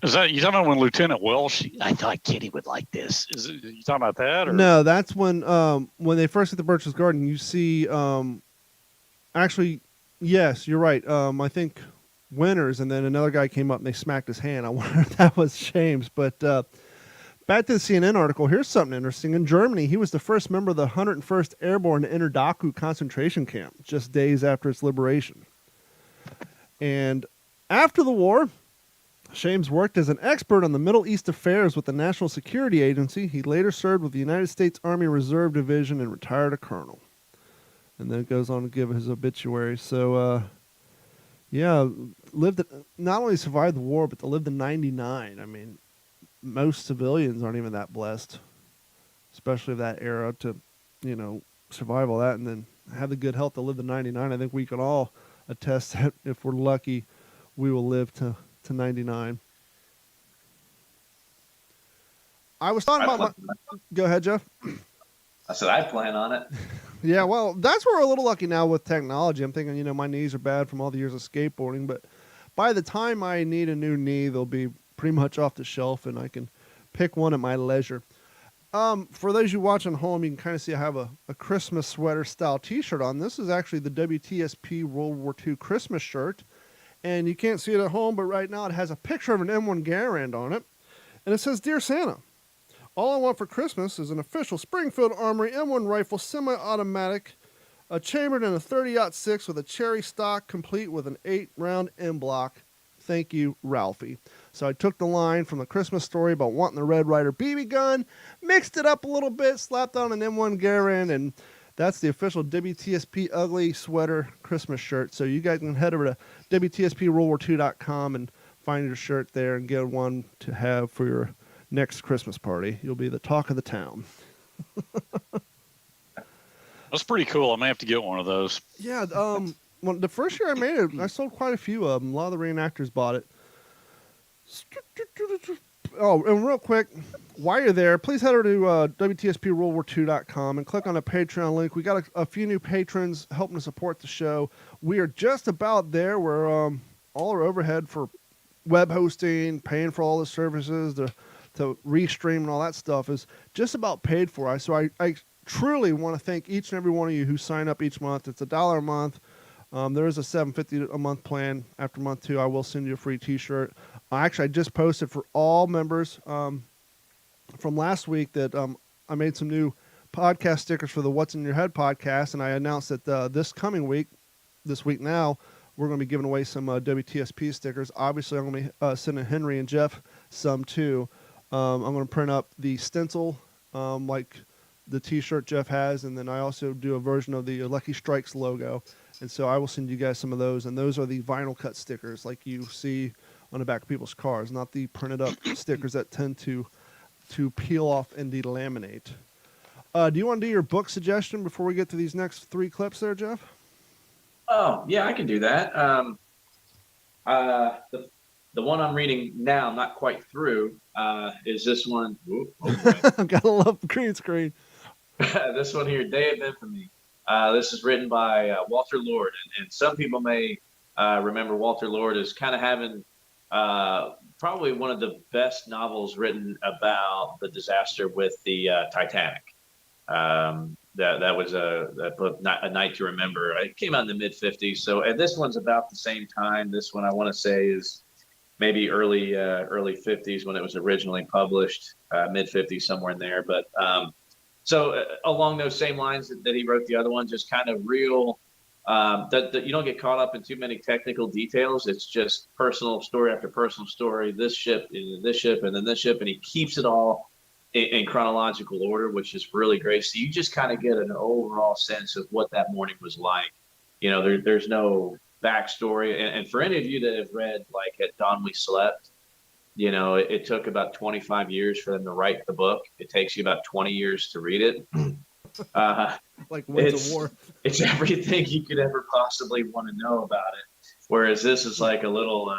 Is that you talking about when Lieutenant Welsh? I thought Kitty would like this. You talking about that? Or? No, that's when they first get to Birch's Garden. You see, actually, yes, you're right. I think Winters, and then another guy came up and they smacked his hand. I wonder if that was Shames. But back to the CNN article. Here's something interesting. In Germany, he was the first member of the 101st Airborne to enter Dachau concentration camp just days after its liberation. And after the war, Shames worked as an expert on the Middle East affairs with the National Security Agency. He later served with the United States Army Reserve Division and retired a colonel. And then it goes on to give his obituary. So, not only survived the war, but to live to 99. I mean, most civilians aren't even that blessed, especially of that era, to, survive all that and then have the good health to live to 99. I think we can all attest that if we're lucky, we will live to 99. I was talking about Go ahead, Jeff. I said I plan on it. Yeah, well, that's where we're a little lucky now with technology. I'm thinking, my knees are bad from all the years of skateboarding, but by the time I need a new knee, they'll be pretty much off the shelf, and I can pick one at my leisure. For those you watching home, you can kind of see I have a Christmas sweater style T-shirt on. This is actually the WTSP World War II Christmas shirt, and you can't see it at home, but right now it has a picture of an M1 Garand on it, and it says, "Dear Santa, all I want for Christmas is an official Springfield Armory M1 rifle semi-automatic, chambered in a 30-06 with a cherry stock, complete with an 8-round M-block. Thank you, Ralphie." So I took the line from the Christmas Story about wanting the Red Ryder BB gun, mixed it up a little bit, slapped on an M1 Garand, and that's the official WTSP Ugly Sweater Christmas shirt. So you guys can head over to WTSPWorldWar2.com and find your shirt there and get one to have for your next Christmas party. You'll be the talk of the town. That's pretty cool. I may have to get one of those. Yeah, well, the first year I made it, I sold quite a few of them. A lot of the reenactors bought it. Oh, and real quick, while you're there, please head over to WTSPWorldWar2.com and click on the Patreon link. We got a few new patrons helping to support the show. We are just about there where all our overhead for web hosting, paying for all the services, to restream and all that stuff is just about paid for. So I truly want to thank each and every one of you who sign up each month. It's $1 a month. There is a $7.50 a month plan. After month 2, I will send you a free T-shirt. Actually, I just posted for all members from last week that I made some new podcast stickers for the What's in Your Head podcast, and I announced that this week now, we're going to be giving away some WTSP stickers. Obviously, I'm going to be sending Henry and Jeff some too. I'm going to print up the stencil like the T-shirt Jeff has, and then I also do a version of the Lucky Strikes logo. And so I will send you guys some of those, and those are the vinyl cut stickers like you see on the back of people's cars, not the printed up stickers that tend to peel off and delaminate. Do you want to do your book suggestion before we get to these next 3 clips there, Jeff? Oh, yeah, I can do that. The one I'm reading now, I'm not quite through, is this one. Gotta love green screen. This one here, Day of Infamy. This is written by Walter Lord, and some people may remember Walter Lord as kind of having probably one of the best novels written about the disaster with the Titanic. That was a book, A Night to Remember. It came out in the mid-50s. So, and this one's about the same time. This one I want to say is maybe early 50s when it was originally published, mid-50s, somewhere in there. But so along those same lines that he wrote the other one, just kind of real, that you don't get caught up in too many technical details. It's just personal story after personal story, this ship, and this ship, and then this ship, and he keeps it all in chronological order, which is really great. So you just kind of get an overall sense of what that morning was like. There's no backstory. And for any of you that have read, like, At Dawn We Slept, it took about 25 years for them to write the book. It takes you about 20 years to read it. Like Winds of War. It's everything you could ever possibly want to know about it. Whereas this is like a little,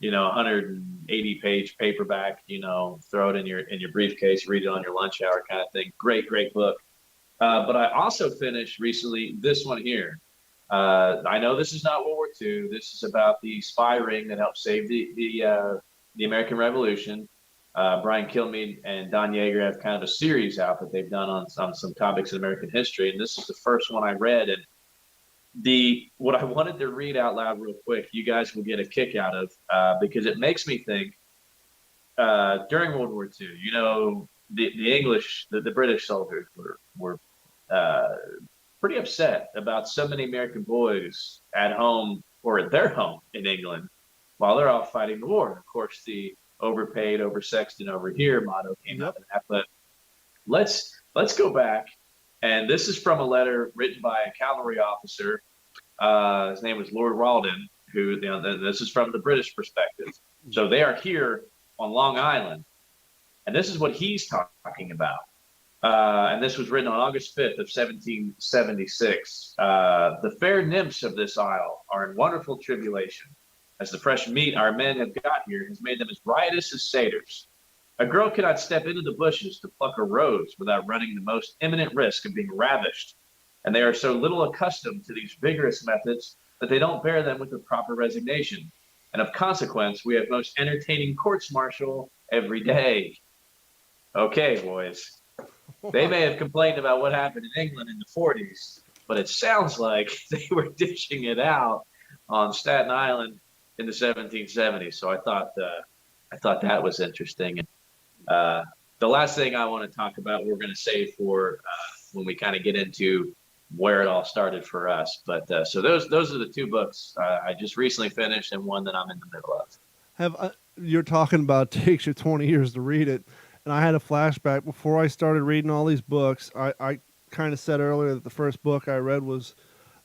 180-page paperback, throw it in your briefcase, read it on your lunch hour kind of thing. Great book. But I also finished recently this one here. I know this is not World War II. This is about the spy ring that helped save the American Revolution. Brian Kilmeade and Don Yeager have kind of a series out that they've done on some topics in American history, and this is the first one I read. And what I wanted to read out loud real quick, you guys will get a kick out of, because it makes me think. During World War II, the English, the British soldiers were pretty upset about so many American boys at home or at their home in England while they're all fighting the war. Of course, the overpaid, oversexed, and over here motto came out of that. But let's go back, and this is from a letter written by a cavalry officer. His name was Lord Rawdon, who, this is from the British perspective. So they are here on Long Island, and this is what he's talking about. And this was written on August 5th of 1776. The fair nymphs of this isle are in wonderful tribulation, as the fresh meat our men have got here has made them as riotous as satyrs. A girl cannot step into the bushes to pluck a rose without running the most imminent risk of being ravished, and they are so little accustomed to these vigorous methods that they don't bear them with the proper resignation. And of consequence, we have most entertaining courts-martial every day. Okay, boys. They may have complained about what happened in England in the 40s, but it sounds like they were dishing it out on Staten Island in the 1770s. So I thought that was interesting. And the last thing I want to talk about, we're going to save for when we kind of get into where it all started for us. But so those are the two books I just recently finished, and one that I'm in the middle of. You're talking about it takes you 20 years to read it. And I had a flashback before I started reading all these books. I kind of said earlier that the first book I read was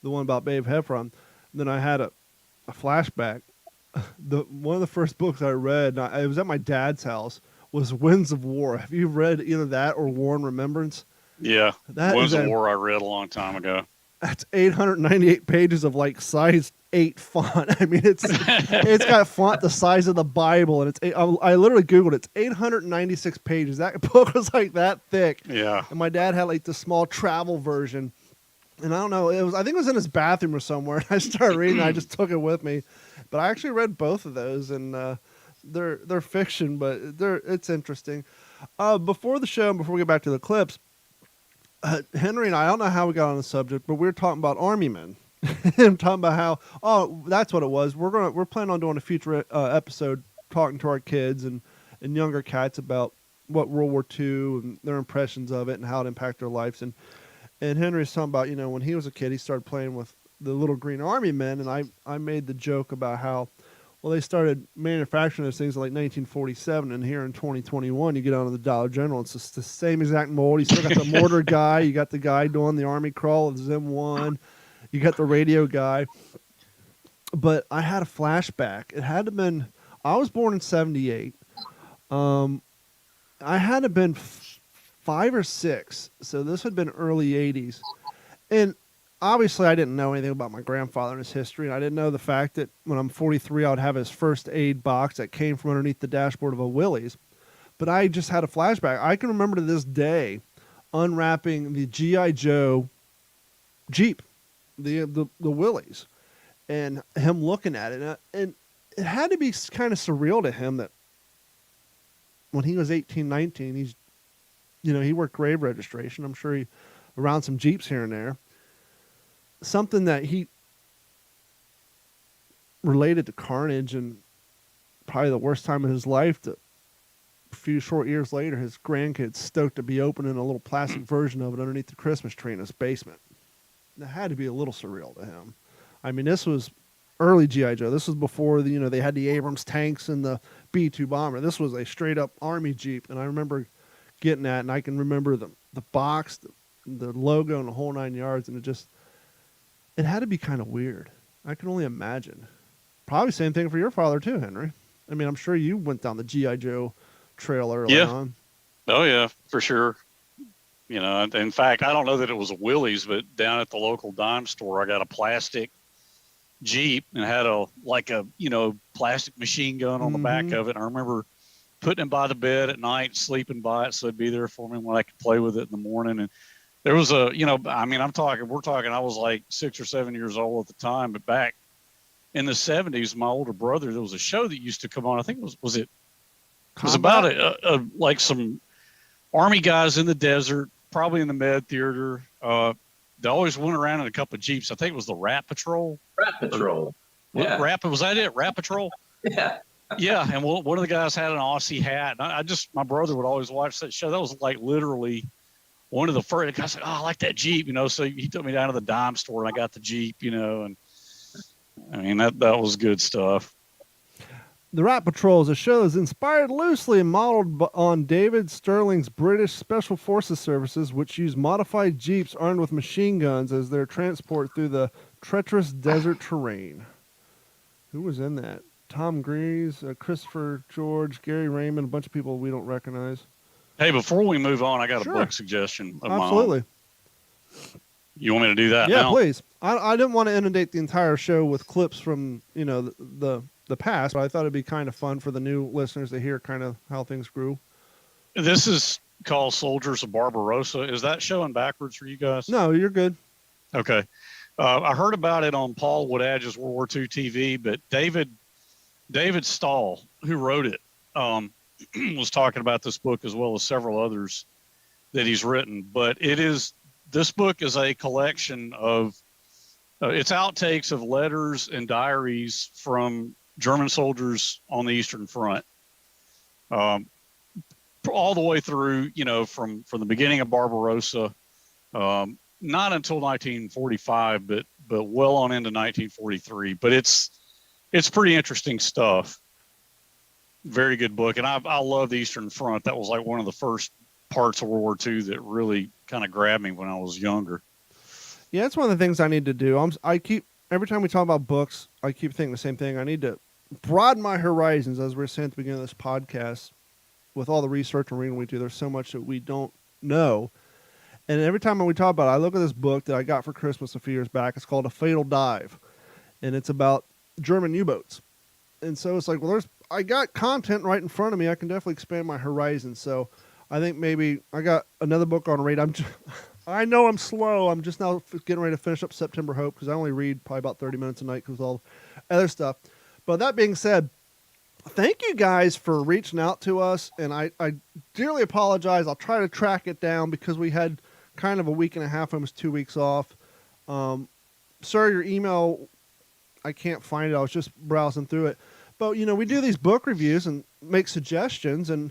the one about Babe Heffron. Then I had a flashback. One of the first books I read, it was at my dad's house, was Winds of War. Have you read either that or War and Remembrance? Yeah, Winds of War I read a long time ago. That's 898 pages of like size 8 font. I mean, it's got font the size of the Bible, and I literally Googled it. It's 896 pages. That book was like that thick. Yeah. And my dad had like the small travel version, and I don't know. I think it was in his bathroom or somewhere. And I started reading. I just took it with me, but I actually read both of those, and they're fiction, but it's interesting. Before the show, and before we get back to the clips. Henry and I don't know how we got on the subject, but we were talking about Army men. I'm talking about how, that's what it was. We're planning on doing a future episode talking to our kids and younger cats about what World War II and their impressions of it and how it impacted their lives. And Henry's talking about, when he was a kid, he started playing with the little green Army men, and I made the joke about how, well, they started manufacturing those things in like 1947, and here in 2021, you get onto the Dollar General, it's just the same exact mold. You still got the mortar guy, you got the guy doing the Army crawl with Zim 1, you got the radio guy. But I had a flashback. It had to have been, I was born in 78. I had to have been 5 or 6, so this had been early 80s. And obviously, I didn't know anything about my grandfather and his history, and I didn't know the fact that when I'm 43, I would have his first aid box that came from underneath the dashboard of a Willys. But I just had a flashback. I can remember to this day unwrapping the G.I. Joe Jeep, the Willys, and him looking at it. And it had to be kind of surreal to him that when he was 18, 19, he worked grave registration. I'm sure he around some Jeeps here and there. Something that he related to carnage and probably the worst time of his life. A few short years later, his grandkids stoked to be opening a little plastic version of it underneath the Christmas tree in his basement. That had to be a little surreal to him. I mean, this was early G.I. Joe. This was before they had the Abrams tanks and the B-2 bomber. This was a straight up Army Jeep, and I remember getting that, and I can remember the box, the logo, and the whole 9 yards, and it had to be kind of weird. I can only imagine. Probably same thing for your father too, Henry. I mean, I'm sure you went down the G.I. Joe trail early on. Oh yeah, for sure. In fact, I don't know that it was a Willys, but down at the local dime store, I got a plastic Jeep and had a plastic machine gun on the back of it. And I remember putting it by the bed at night, sleeping by it, so it'd be there for me when I could play with it in the morning. And there was we're talking, I was like 6 or 7 years old at the time, but back in the 70s, my older brother, there was a show that used to come on. I think it was about like some Army guys in the desert, probably in the Med Theater. They always went around in a couple of Jeeps. I think it was the Rat Patrol. Rat Patrol. Yeah. Was that it? Rat Patrol? Yeah. Yeah. And one of the guys had an Aussie hat. And my brother would always watch that show. That was like literally one of the first. The guy said, "Oh, I like that Jeep," So he took me down to the dime store and I got the Jeep, and I mean that was good stuff. The Rat Patrol is a show that's inspired loosely and modeled on David Sterling's British Special Forces services, which use modified jeeps armed with machine guns as their transport through the treacherous desert terrain. Who was in that? Tom Greaves, Christopher George, Gary Raymond, a bunch of people we don't recognize. Hey, before we move on, I got a book suggestion of Absolutely. my own. You want me to do that Yeah, now? please. I didn't want to inundate the entire show with clips from, the past, but I thought it'd be kind of fun for the new listeners to hear kind of how things grew. This is called Soldiers of Barbarossa. Is that showing backwards for you guys? No, you're good. Okay. I heard about it on Paul Woodadge's World War II TV, but David Stahl, who wrote it, was talking about this book as well as several others that he's written. But this book is a collection of it's outtakes of letters and diaries from German soldiers on the Eastern Front, all the way through, from the beginning of Barbarossa, not until 1945, but well on into 1943. But it's pretty interesting stuff. Very good book, and I love the Eastern Front. That was like one of the first parts of World War II that really kind of grabbed me when I was younger. Yeah, it's one of the things I need to do. Every time we talk about books, I keep thinking the same thing. I need to broaden my horizons, as we were saying at the beginning of this podcast. With all the research and reading we do, there's so much that we don't know. And every time we talk about it, I look at this book that I got for Christmas a few years back. It's called A Fatal Dive, and it's about German U-boats. And so it's like, well, I got content right in front of me. I can definitely expand my horizons. So I think maybe I got another book on read. I know I'm slow. I'm just now getting ready to finish up September Hope because I only read probably about 30 minutes a night because of all other stuff. But that being said, thank you guys for reaching out to us. And I dearly apologize. I'll try to track it down because we had kind of a week and a half, almost 2 weeks off. Sir, your email, I can't find it. I was just browsing through it. But, we do these book reviews and make suggestions. And,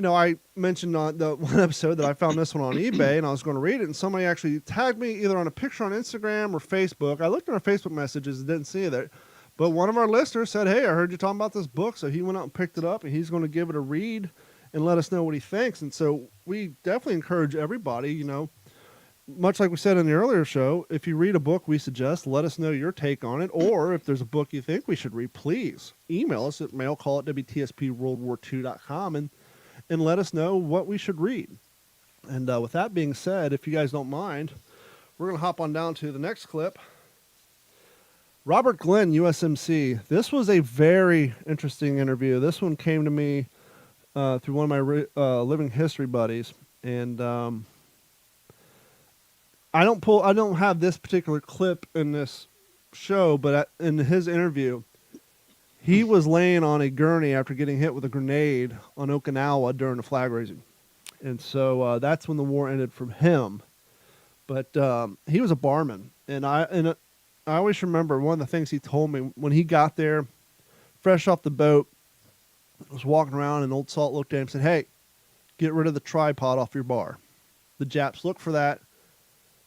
I mentioned on the one episode that I found this one on eBay and I was going to read it. And somebody actually tagged me either on a picture on Instagram or Facebook. I looked at our Facebook messages and didn't see it there. But one of our listeners said, hey, I heard you talking about this book. So he went out and picked it up and he's going to give it a read and let us know what he thinks. And so we definitely encourage everybody, much like we said in the earlier show, if you read a book we suggest, let us know your take on it. Or if there's a book you think we should read, please email us at mailcall@wtspworldwar2.com and let us know what we should read. And with that being said, if you guys don't mind, we're going to hop on down to the next clip. Robert Glenn, USMC. This was a very interesting interview. This one came to me through one of my living history buddies. And I don't have this particular clip in this show, but in his interview, he was laying on a gurney after getting hit with a grenade on Okinawa during the flag raising. And so that's when the war ended from him. But he was a barman. And I always remember one of the things he told me when he got there, fresh off the boat, was walking around and Old Salt looked at him and said, hey, get rid of the tripod off your bar. The Japs look for that.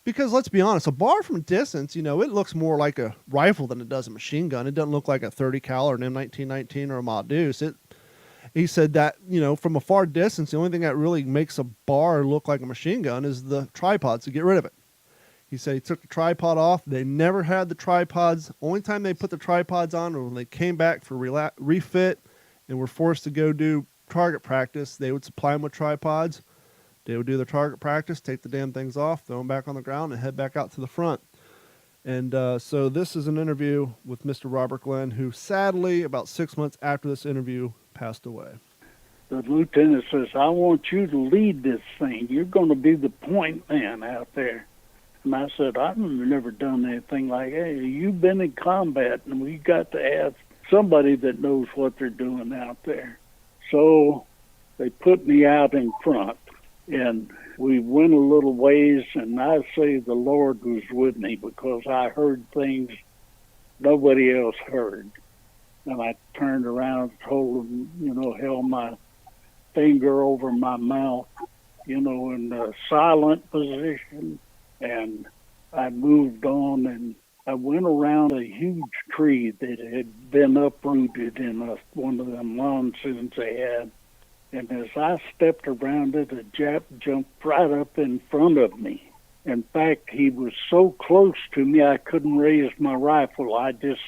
Because let's be honest, a bar from a distance, it looks more like a rifle than it does a machine gun. It doesn't look like a 30 cal or an M1919 or a Ma Deuce. He said that, from a far distance, the only thing that really makes a bar look like a machine gun is the tripods, to get rid of it. He said he took the tripod off. They never had the tripods. Only time they put the tripods on was when they came back for refit and were forced to go do target practice. They would supply them with tripods. They would do their target practice, take the damn things off, throw them back on the ground, and head back out to the front. And so this is an interview with Mr. Robert Glenn, who sadly, about 6 months after this interview, passed away. The lieutenant says, I want you to lead this thing. You're going to be the point man out there. And I said, I've never done anything like that. You've been in combat, and we got to have somebody that knows what they're doing out there. So they put me out in front. And we went a little ways, and I say the Lord was with me because I heard things nobody else heard. And I turned around and told him, held my finger over my mouth, in a silent position. And I moved on, and I went around a huge tree that had been uprooted in one of them monsoons they had. And as I stepped around it, a Jap jumped right up in front of me. In fact, he was so close to me, I couldn't raise my rifle. I just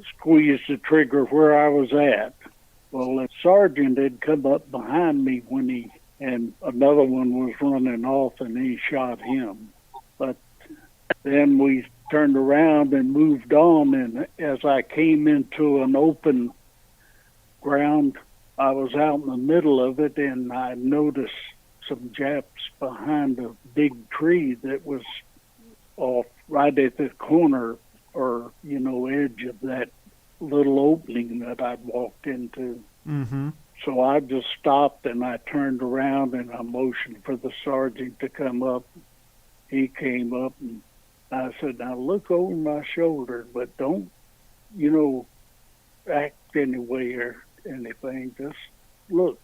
squeezed the trigger where I was at. Well, a sergeant had come up behind me and another one was running off, and he shot him. But then we turned around and moved on, and as I came into an open ground, I was out in the middle of it, and I noticed some Japs behind a big tree that was off right at the corner or, edge of that little opening that I'd walked into. Mm-hmm. So I just stopped, and I turned around, and I motioned for the sergeant to come up. He came up, and I said, now look over my shoulder, but don't, act anyway or anything. Just look.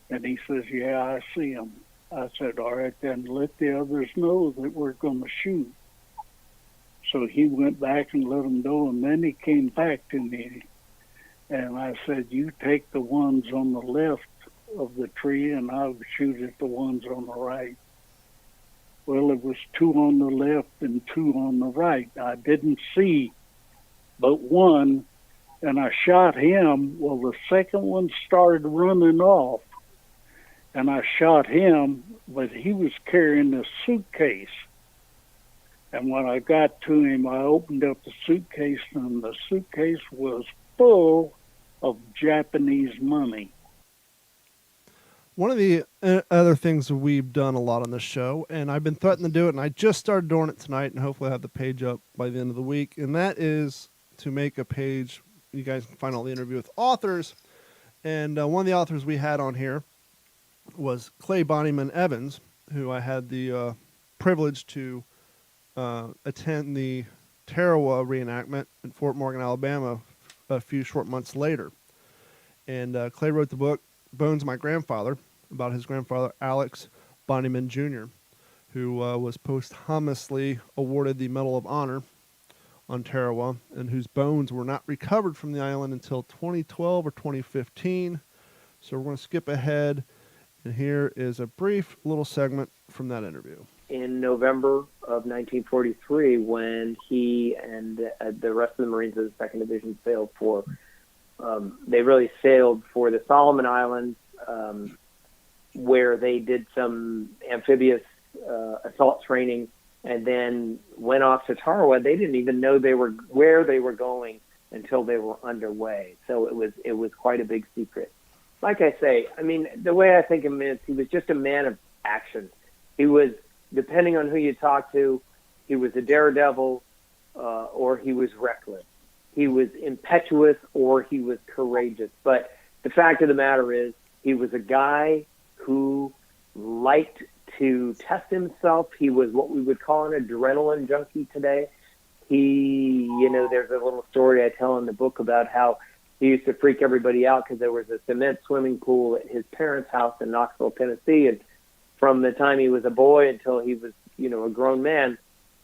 And he says, yeah, I see him. I said, all right, then let the others know that we're going to shoot. So he went back and let them know, and then he came back to me. And I said, you take the ones on the left of the tree, and I'll shoot at the ones on the right. Well, it was 2 on the left and 2 on the right. I didn't see but one, and I shot him. Well, the second one started running off, and I shot him, but he was carrying a suitcase. And when I got to him, I opened up the suitcase, and the suitcase was full of Japanese money. One of the other things we've done a lot on this show, and I've been threatening to do it, and I just started doing it tonight, and hopefully I'll have the page up by the end of the week, and that is to make a page. You guys can find all the interview with authors, and one of the authors we had on here was Clay Bonnyman Evans, who I had the privilege to attend the Tarawa reenactment in Fort Morgan, Alabama a few short months later. And Clay wrote the book, Bones My Grandfather, about his grandfather, Alex Bonnyman Jr., who was posthumously awarded the Medal of Honor on Tarawa, and whose bones were not recovered from the island until 2012 or 2015. So we're going to skip ahead, and here is a brief little segment from that interview. In November of 1943, when he and the rest of the Marines of the 2nd Division sailed for, they really sailed for the Solomon Islands, where they did some amphibious assault training, and then went off to Tarawa. They didn't even know where they were going until they were underway. So it was quite a big secret. Like I say, I mean, the way I think of him is he was just a man of action. He was, depending on who you talk to, he was a daredevil or he was reckless. He was impetuous or he was courageous. But the fact of the matter is he was a guy who liked to test himself. He was what we would call an adrenaline junkie today. There's a little story I tell in the book about how he used to freak everybody out because there was a cement swimming pool at his parents' house in Knoxville, Tennessee. And from the time he was a boy until he was, a grown man,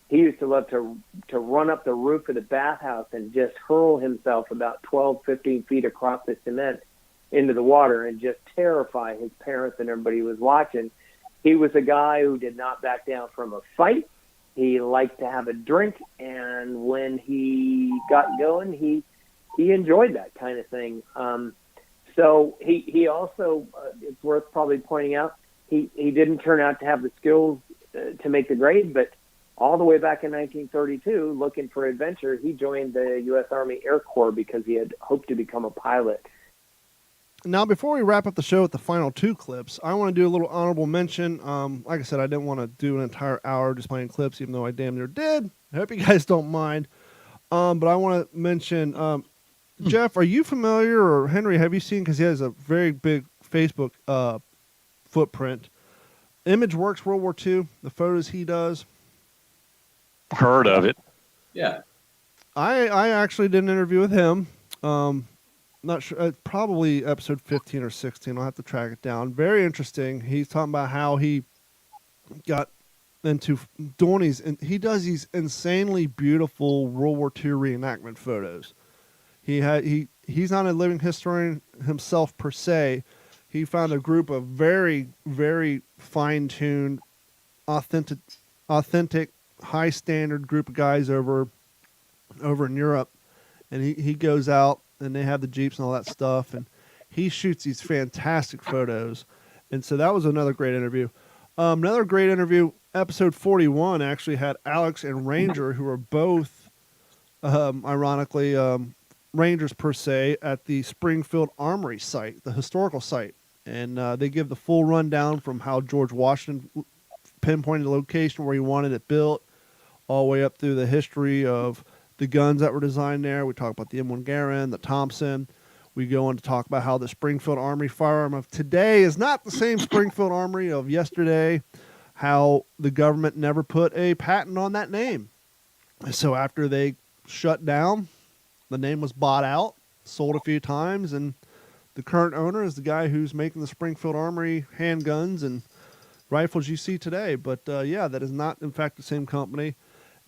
he used to love to run up the roof of the bathhouse and just hurl himself about 12, 15 feet across the cement into the water and just terrify his parents and everybody who was watching. He was a guy who did not back down from a fight. He liked to have a drink, and when he got going, he enjoyed that kind of thing. So he also, it's worth probably pointing out, he didn't turn out to have the skills to make the grade, but all the way back in 1932, looking for adventure, he joined the U.S. Army Air Corps because he had hoped to become a pilot. Now, before we wrap up the show with the final 2 clips, I want to do a little honorable mention. Like I said, I didn't want to do an entire hour just playing clips, even though I damn near did. I hope you guys don't mind. But I want to mention, Jeff, are you familiar, or Henry, have you seen, because he has a very big Facebook footprint, Image Works World War II, the photos he does? Heard of it. Yeah. I actually did an interview with him. Not sure, probably episode 15 or 16. I'll have to track it down. Very interesting. He's talking about how he got into doing these, and he does these insanely beautiful World War II reenactment photos. He's not a living historian himself per se. He found a group of very, very fine-tuned, authentic, high standard group of guys over in Europe, and he goes out and they have the Jeeps and all that stuff, and he shoots these fantastic photos. And so that was another great interview. Another great interview, episode 41, actually had Alex and Ranger, who are both, ironically, Rangers per se, at the Springfield Armory site, the historical site. And they give the full rundown from how George Washington pinpointed the location where he wanted it built, all the way up through the history of the guns that were designed there. We talk about the M1 Garand, the Thompson. We go on to talk about how the Springfield Armory firearm of today is not the same Springfield Armory of yesterday, how the government never put a patent on that name. So after they shut down, the name was bought out, sold a few times, and the current owner is the guy who's making the Springfield Armory handguns and rifles you see today. But yeah, that is not, in fact, the same company.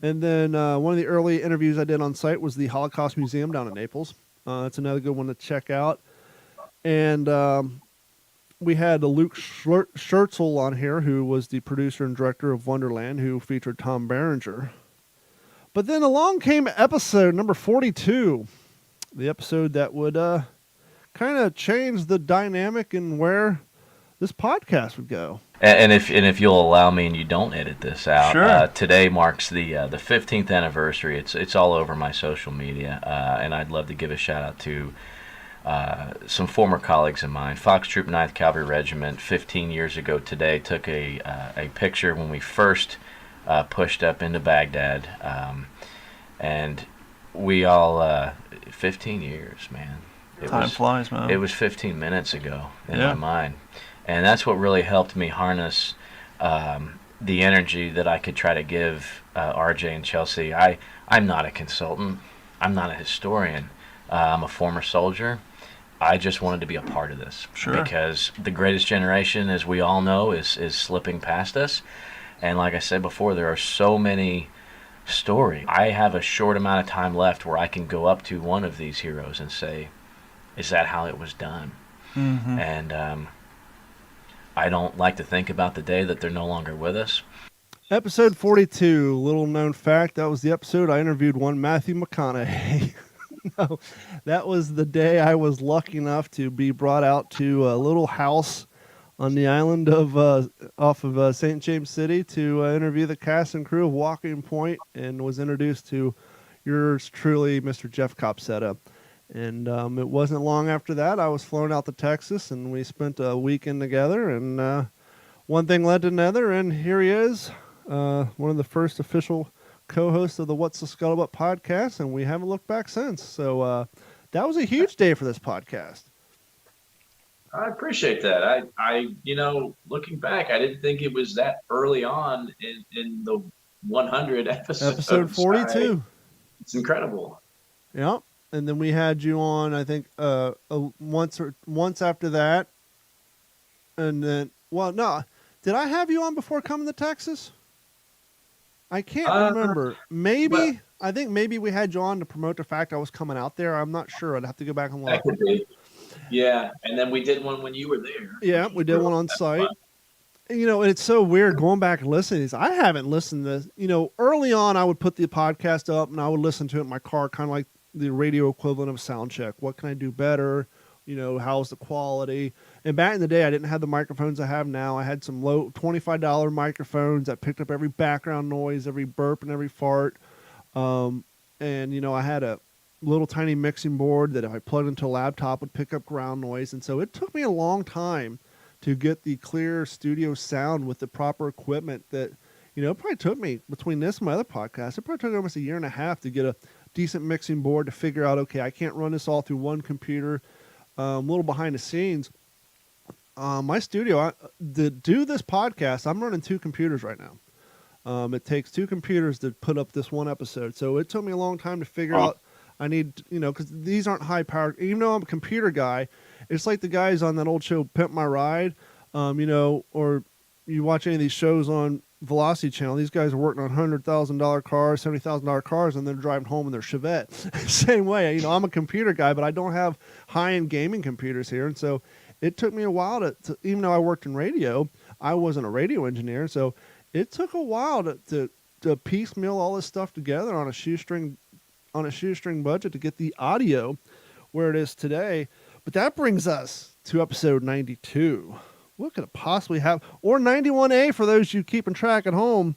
And then one of the early interviews I did on site was the Holocaust Museum down in Naples. It's another good one to check out. And we had Luke Schertzel on here, who was the producer and director of Wonderland, who featured Tom Berenger. But then along came episode number 42, the episode that would kind of change the dynamic and where this podcast would go. And if you'll allow me, and you don't edit this out, Sure. Today marks the 15th anniversary. It's all over my social media, and I'd love to give a shout out to some former colleagues of mine. Fox Troop 9th Cavalry Regiment, 15 years ago today, took a picture when we first pushed up into Baghdad, and we all 15 years, man. Time flies, man. It was 15 minutes ago in Yeah. my mind. And that's what really helped me harness the energy that I could try to give RJ and Chelsea. I'm not a consultant. I'm not a historian. I'm a former soldier. I just wanted to be a part of this. Sure. Because the greatest generation, as we all know, is slipping past us. And like I said before, there are so many stories. I have a short amount of time left where I can go up to one of these heroes and say, is that how it was done? Mm-hmm. And I don't like to think about the day that they're no longer with us. Episode 42, little known fact, that was the episode I interviewed one Matthew McConaughey. No, that was the day I was lucky enough to be brought out to a little house on the island of off of St. James City to interview the cast and crew of Walking Point, and was introduced to yours truly, Mr. Jeff Copsetta. And it wasn't long after that I was flown out to Texas, and we spent a weekend together, and one thing led to another, and here he is, one of the first official co-hosts of the What's the Scuttlebutt podcast, and we haven't looked back since. So that was a huge day for this podcast. I appreciate that. I looking back, I didn't think it was that early on in the 100 episodes. Episode 42. It's incredible. Yeah. And then we had you on, I think, once after that. And then, well, no. Did I have you on before coming to Texas? I can't remember. Maybe. I think maybe we had you on to promote the fact I was coming out there. I'm not sure. I'd have to go back and look. That could be. Yeah. And then we did one when you were there. Yeah, we did one on site. And it's so weird going back and listening to these. I haven't listened to this. Early on, I would put the podcast up and I would listen to it in my car, kind of like the radio equivalent of sound check. What can I do better? How's the quality? And back in the day, I didn't have the microphones I have now. I had some low $25 microphones that picked up every background noise, every burp, and every fart. And I had a little tiny mixing board that if I plugged into a laptop would pick up ground noise. And so it took me a long time to get the clear studio sound with the proper equipment that, it probably took me, between this and my other podcast, it probably took almost a year and a half to get a decent mixing board to figure out, okay, I can't run this all through one computer. A little behind the scenes. My studio, to do this podcast, I'm running 2 computers right now. It takes 2 computers to put up this one episode. So it took me a long time to figure out, I need, because these aren't high powered. Even though I'm a computer guy, it's like the guys on that old show, Pimp My Ride, or you watch any of these shows on Velocity Channel. These guys are working on $100,000 cars, $70,000 cars, and they're driving home in their Chevette. Same way, I'm a computer guy, but I don't have high-end gaming computers here, and so it took me a while to even though I worked in radio, I wasn't a radio engineer, so it took a while to piecemeal all this stuff together on a shoestring budget to get the audio where it is today. But that brings us to episode 92. What could it possibly have? Or 91A for those you keeping track at home.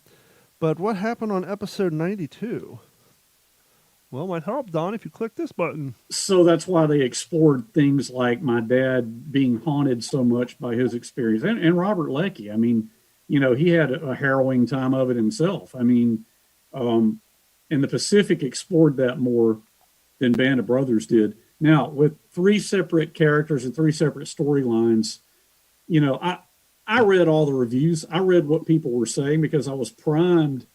But what happened on episode 92? Well, it might help, Don, if you click this button. So that's why they explored things like my dad being haunted so much by his experience. And Robert Leckie. I mean, he had a harrowing time of it himself. I mean, and the Pacific explored that more than Band of Brothers did. Now, with 3 separate characters and 3 separate storylines, I read all the reviews. I read what people were saying because I was primed.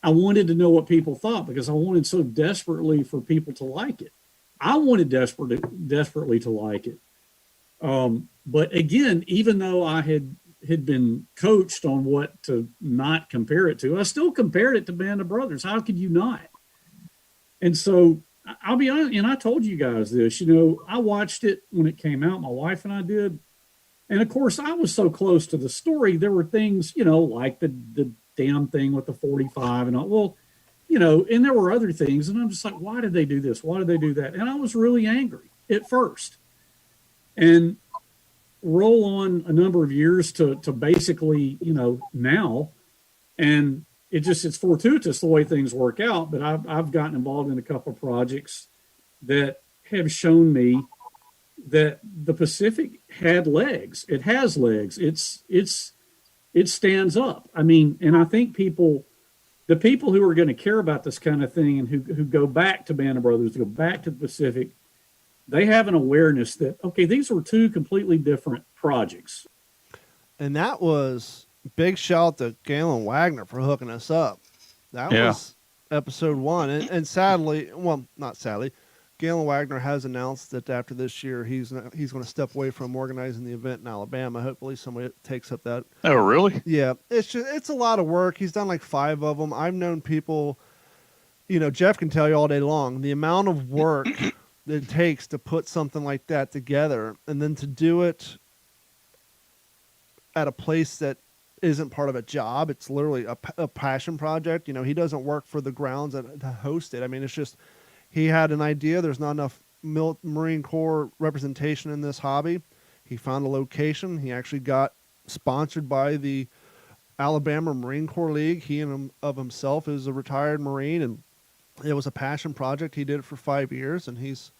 I wanted to know what people thought because I wanted so desperately for people to like it. I wanted desperately to like it. But again, even though I had been coached on what to not compare it to, I still compared it to Band of Brothers. How could you not? And so I'll be honest, and I told you guys this, I watched it when it came out, my wife and I did. And of course, I was so close to the story. There were things, like the damn thing with the 45 and all. Well, and there were other things. And I'm just like, why did they do this? Why did they do that? And I was really angry at first. And roll on a number of years to basically, now. And it's fortuitous the way things work out. But I've gotten involved in a couple of projects that have shown me that the Pacific had legs. It has legs. It stands up. I mean, and I think the people who are going to care about this kind of thing and who go back to Band of Brothers, go back to the Pacific, they have an awareness that, okay, these were 2 completely different projects. And that was big shout to Galen Wagner for hooking us up. That was episode 1. And sadly, well, not sadly, Galen Wagner has announced that after this year, he's going to step away from organizing the event in Alabama. Hopefully somebody takes up that. Oh, really? Yeah. It's a lot of work. He's done like 5 of them. I've known people, Jeff can tell you all day long, the amount of work that it takes to put something like that together and then to do it at a place that isn't part of a job. It's literally a passion project. He doesn't work for the grounds to host it. I mean, it's just, he had an idea. There's not enough Marine Corps representation in this hobby. He found a location. He actually got sponsored by the Alabama Marine Corps League. He of himself is a retired Marine, and it was a passion project. He did it for 5 years, and he's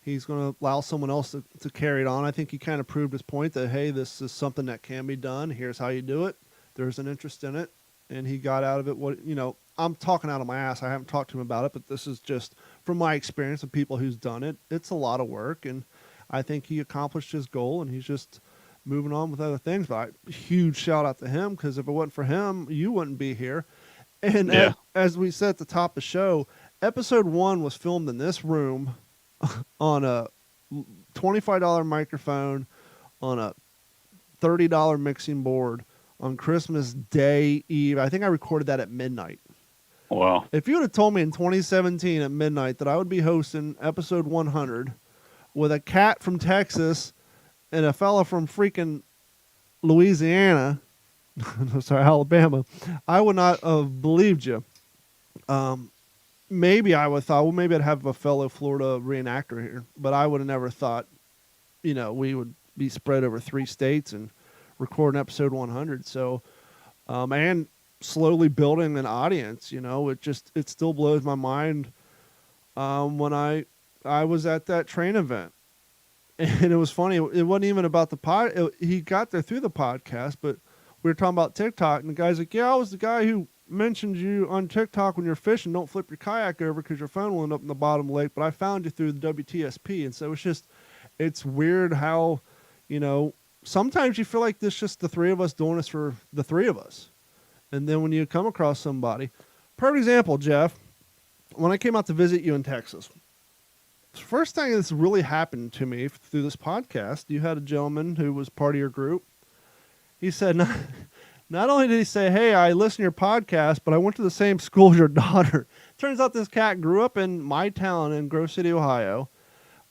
going to allow someone else to carry it on. I think he kind of proved his point that, hey, this is something that can be done. Here's how you do it. There's an interest in it, and he got out of it what, I'm talking out of my ass. I haven't talked to him about it, but this is just from my experience of people who's done it. It's a lot of work, and I think he accomplished his goal, and he's just moving on with other things. But huge shout out to him, because if it wasn't for him, you wouldn't be here. And as we said at the top of the show, episode 1 was filmed in this room on a $25 microphone on a $30 mixing board on Christmas Day Eve. I think I recorded that at midnight. Wow. If you would have told me in 2017 at midnight that I would be hosting episode 100 with a cat from Texas and a fella from freaking Louisiana, sorry, Alabama, I would not have believed you. Maybe I would have thought, well, maybe I'd have a fellow Florida reenactor here, but I would have never thought, we would be spread over 3 states and record an episode 100. So, and slowly building an audience, it still blows my mind. When I was at that train event, and it was funny. It wasn't even about the pod. He got there through the podcast, but we were talking about TikTok, and the guy's like, yeah, I was the guy who mentioned you on TikTok when you're fishing. Don't flip your kayak over because your phone will end up in the bottom of the lake, but I found you through the WTSP. And so it's weird how, sometimes you feel like there's just the 3 of us doing this for the 3 of us. And then when you come across somebody, perfect example, Jeff, when I came out to visit you in Texas, the first thing that's really happened to me through this podcast, you had a gentleman who was part of your group. He said, Not only did he say, "Hey, I listen to your podcast, but I went to the same school as your daughter." Turns out this cat grew up in my town in Grove City, Ohio.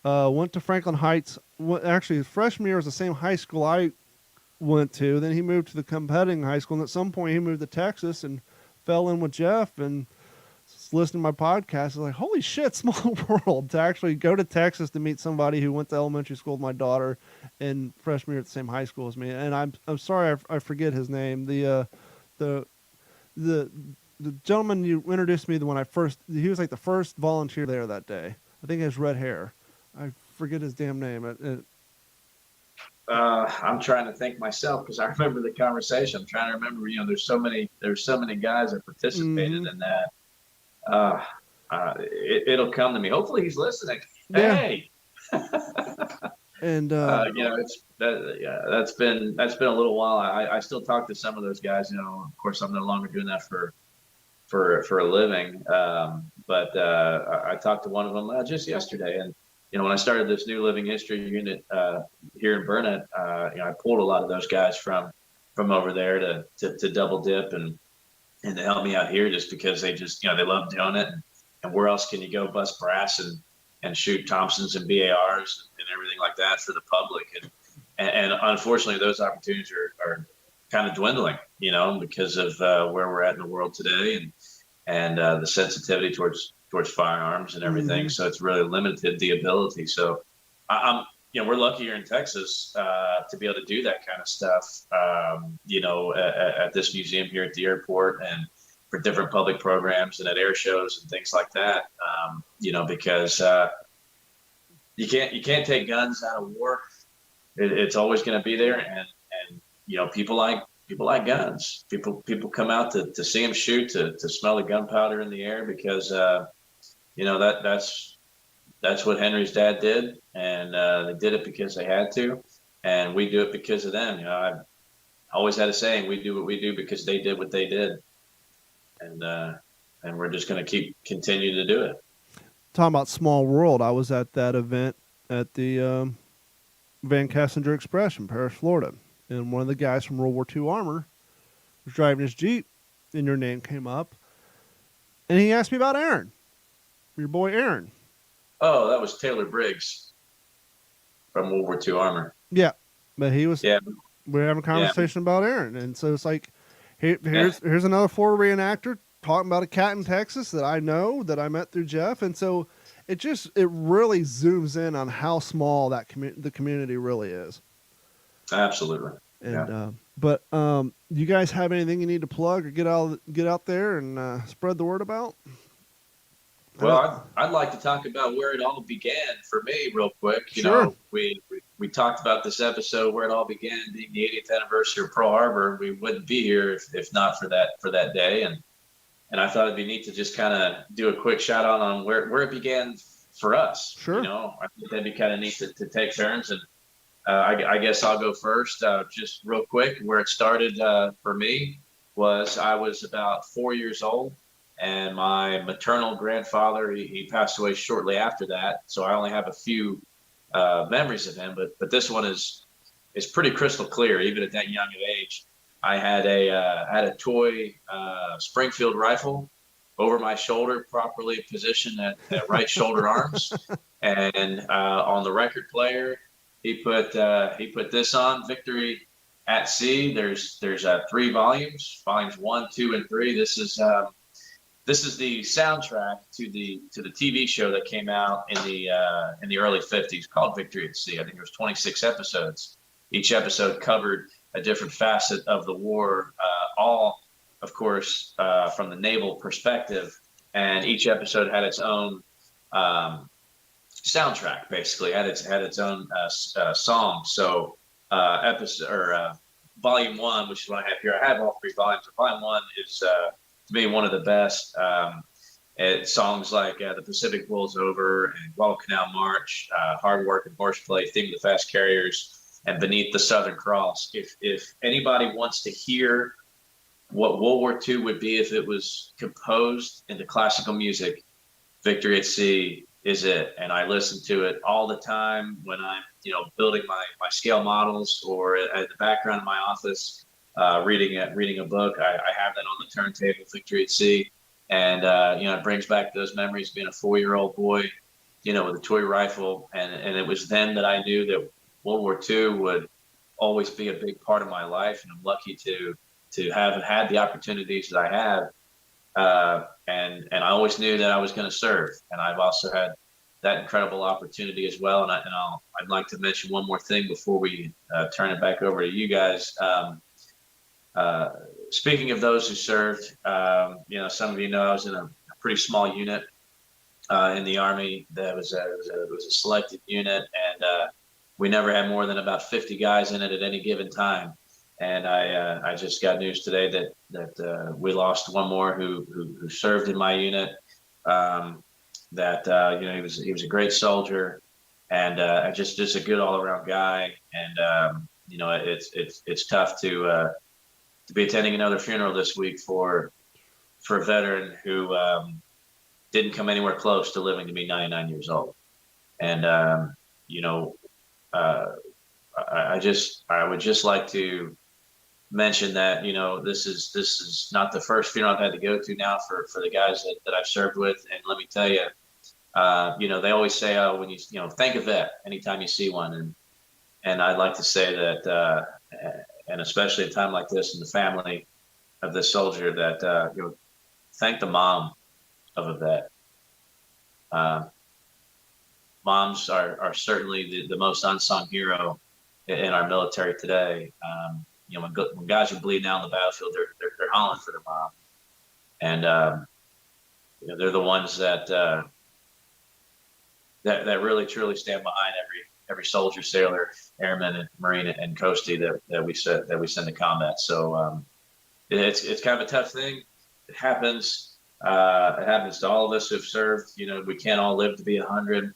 Went to Franklin Heights. Actually, his freshman year was the same high school I went to. Then he moved to the competing high school, and at some point he moved to Texas and fell in with Jeff and listening to my podcast. I was like, holy shit, small world, to actually go to Texas to meet somebody who went to elementary school with my daughter and freshman year at the same high school as me. And I'm sorry I forget his name. The gentleman you introduced me to when he was like the first volunteer there that day. I think he has red hair. I forget his damn name. I'm trying to think myself because I remember the conversation. I'm trying to remember. There's so many guys that participated in that. It'll come to me. Hopefully, he's listening. Yeah. Hey. And that's been a little while. I still talk to some of those guys. Of course, I'm no longer doing that for a living. But I talked to one of them just yesterday, and when I started this new living history unit here in Burnett, I pulled a lot of those guys from over there to double dip and to help me out here, just because they just they love doing it. And where else can you go bust brass and shoot Thompsons and BARs and everything like that for the public? And unfortunately, those opportunities are kind of dwindling, because of where we're at in the world today and the sensitivity towards firearms and everything. So it's really limited the ability. So we're lucky here in Texas to be able to do that kind of stuff, at this museum here at the airport and for different public programs and at air shows and things like that. Because you can't take guns out of war. It's always going to be there, and people like guns. People come out to see them shoot, to smell the gunpowder in the air, because that's what Henry's dad did, and they did it because they had to, and we do it because of them. I always had a saying: we do what we do because they did what they did, and we're just going to continue to do it. Talking about small world, I was at that event at the Van Cassinger Express in Paris, Florida, and one of the guys from World War II Armor was driving his Jeep, and your name came up, and he asked me about Aaron, your boy Aaron. Oh, that was Taylor Briggs from World War II Armor. Yeah, but he was. Yeah, we're having a conversation about Aaron, and so it's like, here's another Florida reenactor talking about a cat in Texas that I know, that I met through Jeff, and so it really zooms in on how small that the community really is. Absolutely. And but you guys have anything you need to plug or get out there and spread the word about? Well, I'd like to talk about where it all began for me real quick. Sure. We talked about this episode where it all began, being the 80th anniversary of Pearl Harbor. We wouldn't be here if not for that day. And I thought it'd be neat to just kind of do a quick shout out on where it began for us. Sure. I think that'd be kind of neat to take turns. And I guess I'll go first, just real quick. Where it started for me was I was about 4 years old. And my maternal grandfather, he passed away shortly after that. So I only have a few memories of him, but this one is pretty crystal clear. Even at that young of age, I had a toy Springfield rifle over my shoulder, properly positioned at right shoulder arms, and on the record player, he put this on, Victory at Sea. There's 3 volumes, volumes 1, 2, and 3. This is the soundtrack to the TV show that came out in the early 50s called Victory at Sea. I think there was 26 episodes. Each episode covered a different facet of the war, all, of course, from the naval perspective. And each episode had its own soundtrack, basically, had its own song. So volume 1, which is what I have here. I have all 3 volumes. Volume 1 is to me one of the best. Songs like The Pacific Blows Over and Guadalcanal March, Hard Work and Horseplay, Theme of the Fast Carriers, and Beneath the Southern Cross. If anybody wants to hear what World War II would be if it was composed into classical music, Victory at Sea is it. And I listen to it all the time when I'm building my scale models or at the background of my office. reading a book. I have that on the turntable, Victory at Sea, and it brings back those memories being a 4-year-old boy, with a toy rifle, and it was then that I knew that World War II would always be a big part of my life, and I'm lucky to have had the opportunities that I have. And I always knew that I was going to serve, and I've also had that incredible opportunity as well. I'd like to mention one more thing before we turn it back over to you guys. Speaking of those who served, some of you know I was in a pretty small unit in the Army. That was it was a selected unit, and we never had more than about 50 guys in it at any given time. And I just got news today that we lost one more who served in my unit. He was a great soldier, and just a good all around guy. And it's tough to be attending another funeral this week for a veteran who didn't come anywhere close to living to be 99 years old. And I would just like to mention that this is not the first funeral I've had to go to now for the guys that I've served with. And let me tell you, they always say, oh, when you thank a vet anytime you see one, and I'd like to say that and especially at a time like this in the family of this soldier, that thank the mom of a vet. Moms are certainly the most unsung hero in our military today. When guys are bleeding out on the battlefield, they're hollering for their mom, and they're the ones that really truly stand behind every soldier, sailor, airman, and Marine and Coastie that we send to combat. So it's kind of a tough thing. It happens. It happens to all of us who've served. We can't all live to be 100.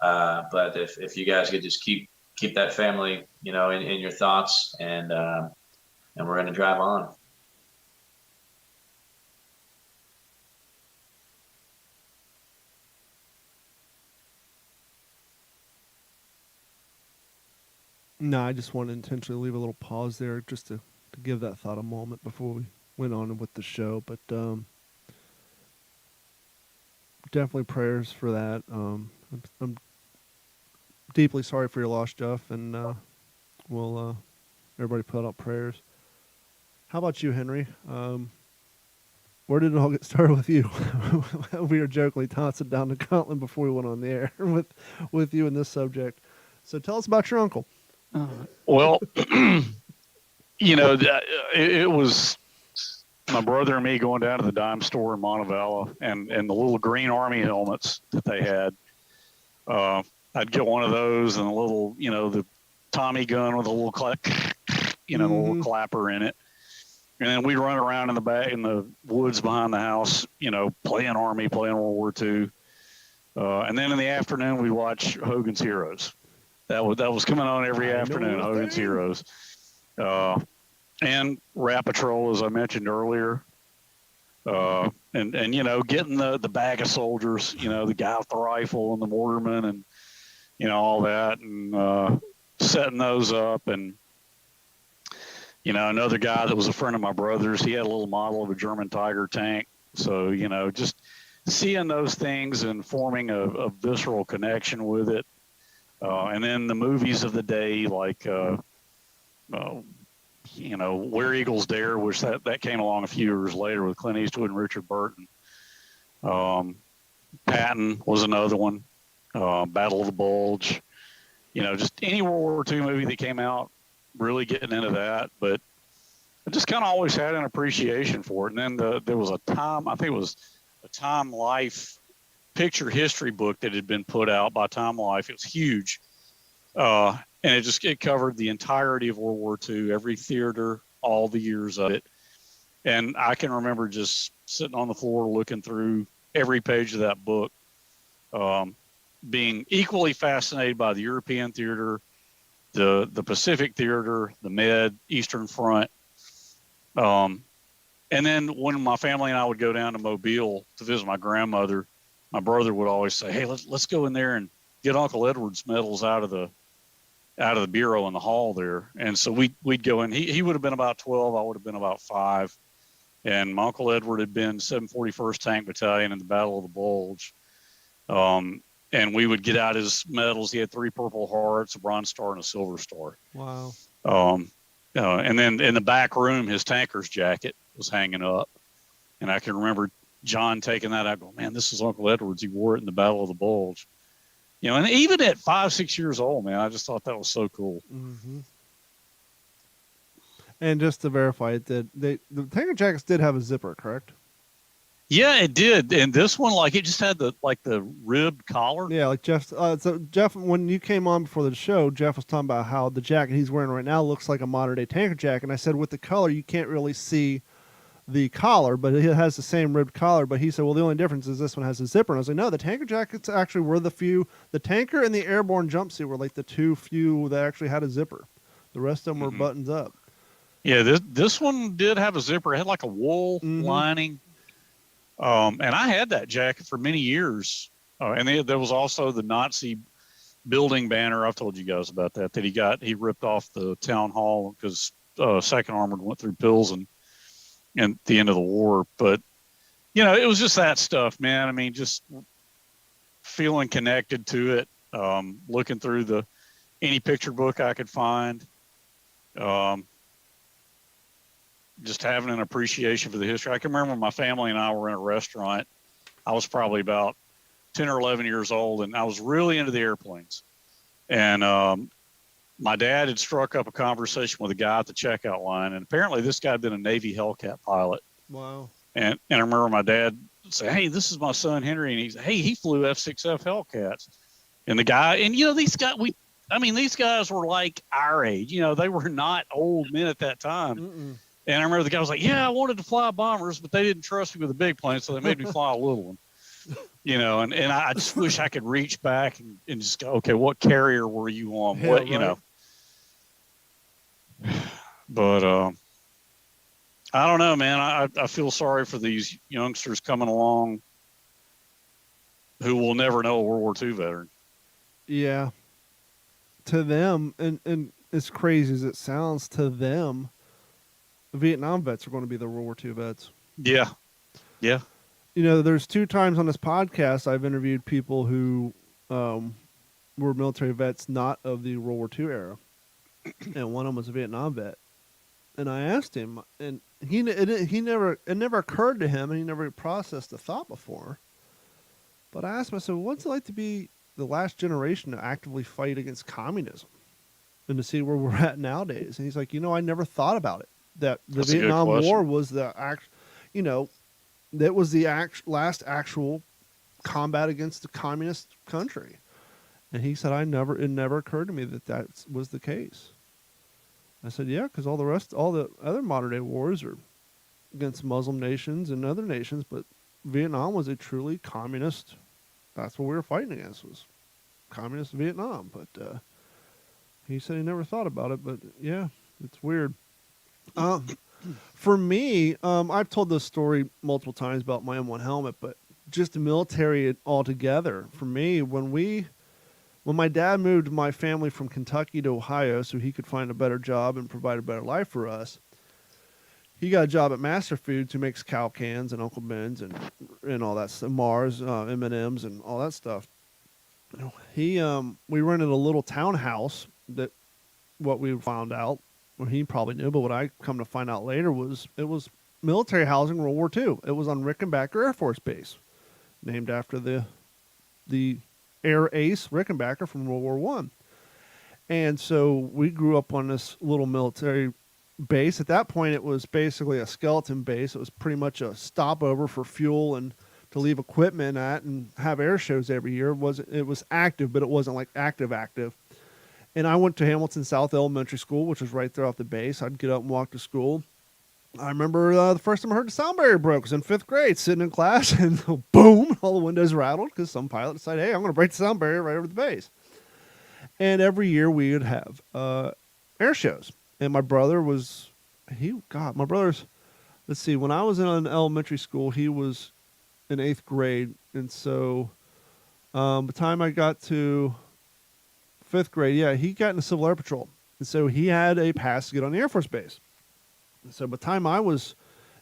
But if you guys could just keep that family, in your thoughts, and we're going to drive on. No, I just want to intentionally leave a little pause there just to give that thought a moment before we went on with the show. But definitely prayers for that. I'm deeply sorry for your loss, Jeff, and we'll everybody put out prayers. How about you, Henry? Where did it all get started with you? We were jokingly tossing down the gauntlet before we went on the air with you in this subject. So tell us about your uncle. Well, it was my brother and me going down to the dime store in Montevallo, and the little green Army helmets that they had. I'd get one of those and a little, the Tommy gun with a little the little clapper in it. And then we'd run around in the woods behind the house, playing Army, playing World War II. And then in the afternoon, we watch Hogan's Heroes. That was coming on every afternoon, Hogan's Heroes. And Rap Patrol, as I mentioned earlier. And getting the bag of soldiers, the guy with the rifle and the mortarman and, all that, and setting those up. And, another guy that was a friend of my brother's, he had a little model of a German Tiger tank. So, just seeing those things and forming a visceral connection with it. And then the movies of the day, like, Where Eagles Dare, which that came along a few years later with Clint Eastwood and Richard Burton. Patton was another one. Battle of the Bulge. Just any World War II movie that came out, really getting into that. But I just kind of always had an appreciation for it. And then there was a Time Life picture history book that had been put out by Time Life. It was huge. And it covered the entirety of World War II, every theater, all the years of it. And I can remember just sitting on the floor looking through every page of that book, being equally fascinated by the European theater, the Pacific theater, the Med, Eastern Front. And then when my family and I would go down to Mobile to visit my grandmother, my brother would always say, "Hey, let's go in there and get Uncle Edward's medals out of the out of the bureau in the hall there. And so we'd go in. He would have been about 12. I would have been about 5. And my Uncle Edward had been 741st Tank Battalion in the Battle of the Bulge. And we would get out his medals. He had 3 Purple Hearts, a Bronze Star, and a Silver Star. Wow. And then in the back room, his tanker's jacket was hanging up. And I can remember John taking that out, going, man, this is Uncle Edward's. He wore it in the Battle of the Bulge. You know, and even at 5, 6 years old, man, I just thought that was so cool. Mm-hmm. And just to verify it, the tanker jackets did have a zipper, correct? Yeah, it did. And this one, like, it just had the ribbed collar. Yeah, like Jeff. So Jeff, when you came on before the show, Jeff was talking about how the jacket he's wearing right now looks like a modern day tanker jacket. And I said, with the color, you can't really see the collar, but it has the same ribbed collar. But he said, well, the only difference is this one has a zipper. And I was like, no, the tanker jackets actually were the tanker and the airborne jumpsuit were like the few that actually had a zipper. The rest of them were buttons up. Yeah, this one did have a zipper. It had like a wool lining. And I had that jacket for many years. And there was also the Nazi building banner. I've told you guys about that he ripped off the town hall because 2nd Armored went through Pilsen and at the end of the war. But, you know, it was just that stuff, man. I mean, just feeling connected to it, looking through any picture book I could find, just having an appreciation for the history. I can remember my family and I were in a restaurant. I was probably about 10 or 11 years old, and I was really into the airplanes. And my dad had struck up a conversation with a guy at the checkout line, and apparently this guy had been a Navy Hellcat pilot. Wow. And I remember my dad say, hey, this is my son Henry, and he's, hey, he flew F-6F Hellcats. And the guy, and you know, these guys were like our age. You know, they were not old men at that time. Mm-mm. And I remember the guy was like, yeah, I wanted to fly bombers, but they didn't trust me with a big plane, so they made me fly a little one. You know, and I just wish I could reach back and just go, okay, what carrier were you on? Yeah, what, you know. But I don't know, man. I feel sorry for these youngsters coming along who will never know a World War II veteran. Yeah. To them, and as crazy as it sounds, to them, the Vietnam vets are going to be the World War II vets. Yeah. Yeah. You know, there's 2 times on this podcast I've interviewed people who were military vets not of the World War II era. And one of them was a Vietnam vet. And I asked him, and it never occurred to him, and he never processed the thought before. But I asked him, I said, what's it like to be the last generation to actively fight against communism and to see where we're at nowadays? And he's like, I never thought about it. That the Vietnam War was that was the last actual combat against the communist country. And he said, it never occurred to me that was the case. I said, yeah, because all the other modern day wars are against Muslim nations and other nations, but Vietnam was a truly communist. That's what we were fighting against, was communist Vietnam. But he said he never thought about it, but yeah, it's weird. For me, I've told this story multiple times about my M1 helmet, but just the military altogether. For me, when my dad moved my family from Kentucky to Ohio so he could find a better job and provide a better life for us, he got a job at Master Foods, who makes cow cans and Uncle Ben's and all that stuff, Mars, M&Ms, and all that stuff. We rented a little townhouse that what we found out. Well, he probably knew, but what I come to find out later was it was military housing World War II. It was on Rickenbacker Air Force Base, named after the air ace Rickenbacker from World War I. And so we grew up on this little military base. At that point, it was basically a skeleton base. It was pretty much a stopover for fuel and to leave equipment at and have air shows every year. It was active, but it wasn't like active. And I went to Hamilton South Elementary School, which was right there off the base. I'd get up and walk to school. I remember the first time I heard the sound barrier broke was in 5th grade, sitting in class, and boom, all the windows rattled because some pilot decided, hey, I'm going to break the sound barrier right over the base. And every year we would have air shows. And my brother was, let's see, when I was in elementary school, he was in 8th grade. And so by the time I got to 5th grade, yeah, he got into Civil Air Patrol. And so he had a pass to get on the Air Force Base. And so by the time I was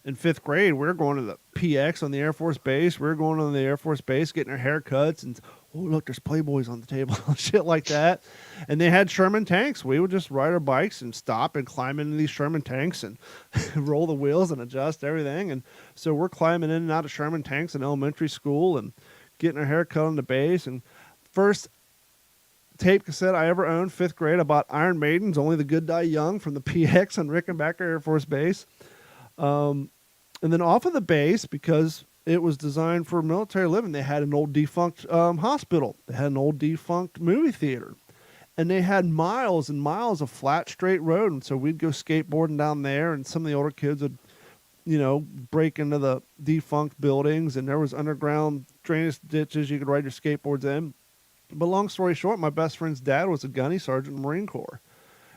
in 5th grade, we were going to the PX on the Air Force Base. We were going on the Air Force Base, getting our haircuts, and, oh, look, there's Playboys on the table, shit like that. And they had Sherman tanks. We would just ride our bikes and stop and climb into these Sherman tanks and roll the wheels and adjust everything. And so we're climbing in and out of Sherman tanks in elementary school and getting our haircut on the base. And first tape cassette I ever owned, 5th grade, I bought Iron Maiden's Only the Good Die Young from the PX on Rickenbacker Air Force Base. And then off of the base, because it was designed for military living, they had an old defunct hospital. They had an old defunct movie theater. And they had miles and miles of flat, straight road. And so we'd go skateboarding down there, and some of the older kids would, break into the defunct buildings, and there was underground drainage ditches you could ride your skateboards in. But long story short, my best friend's dad was a gunny sergeant in the Marine Corps.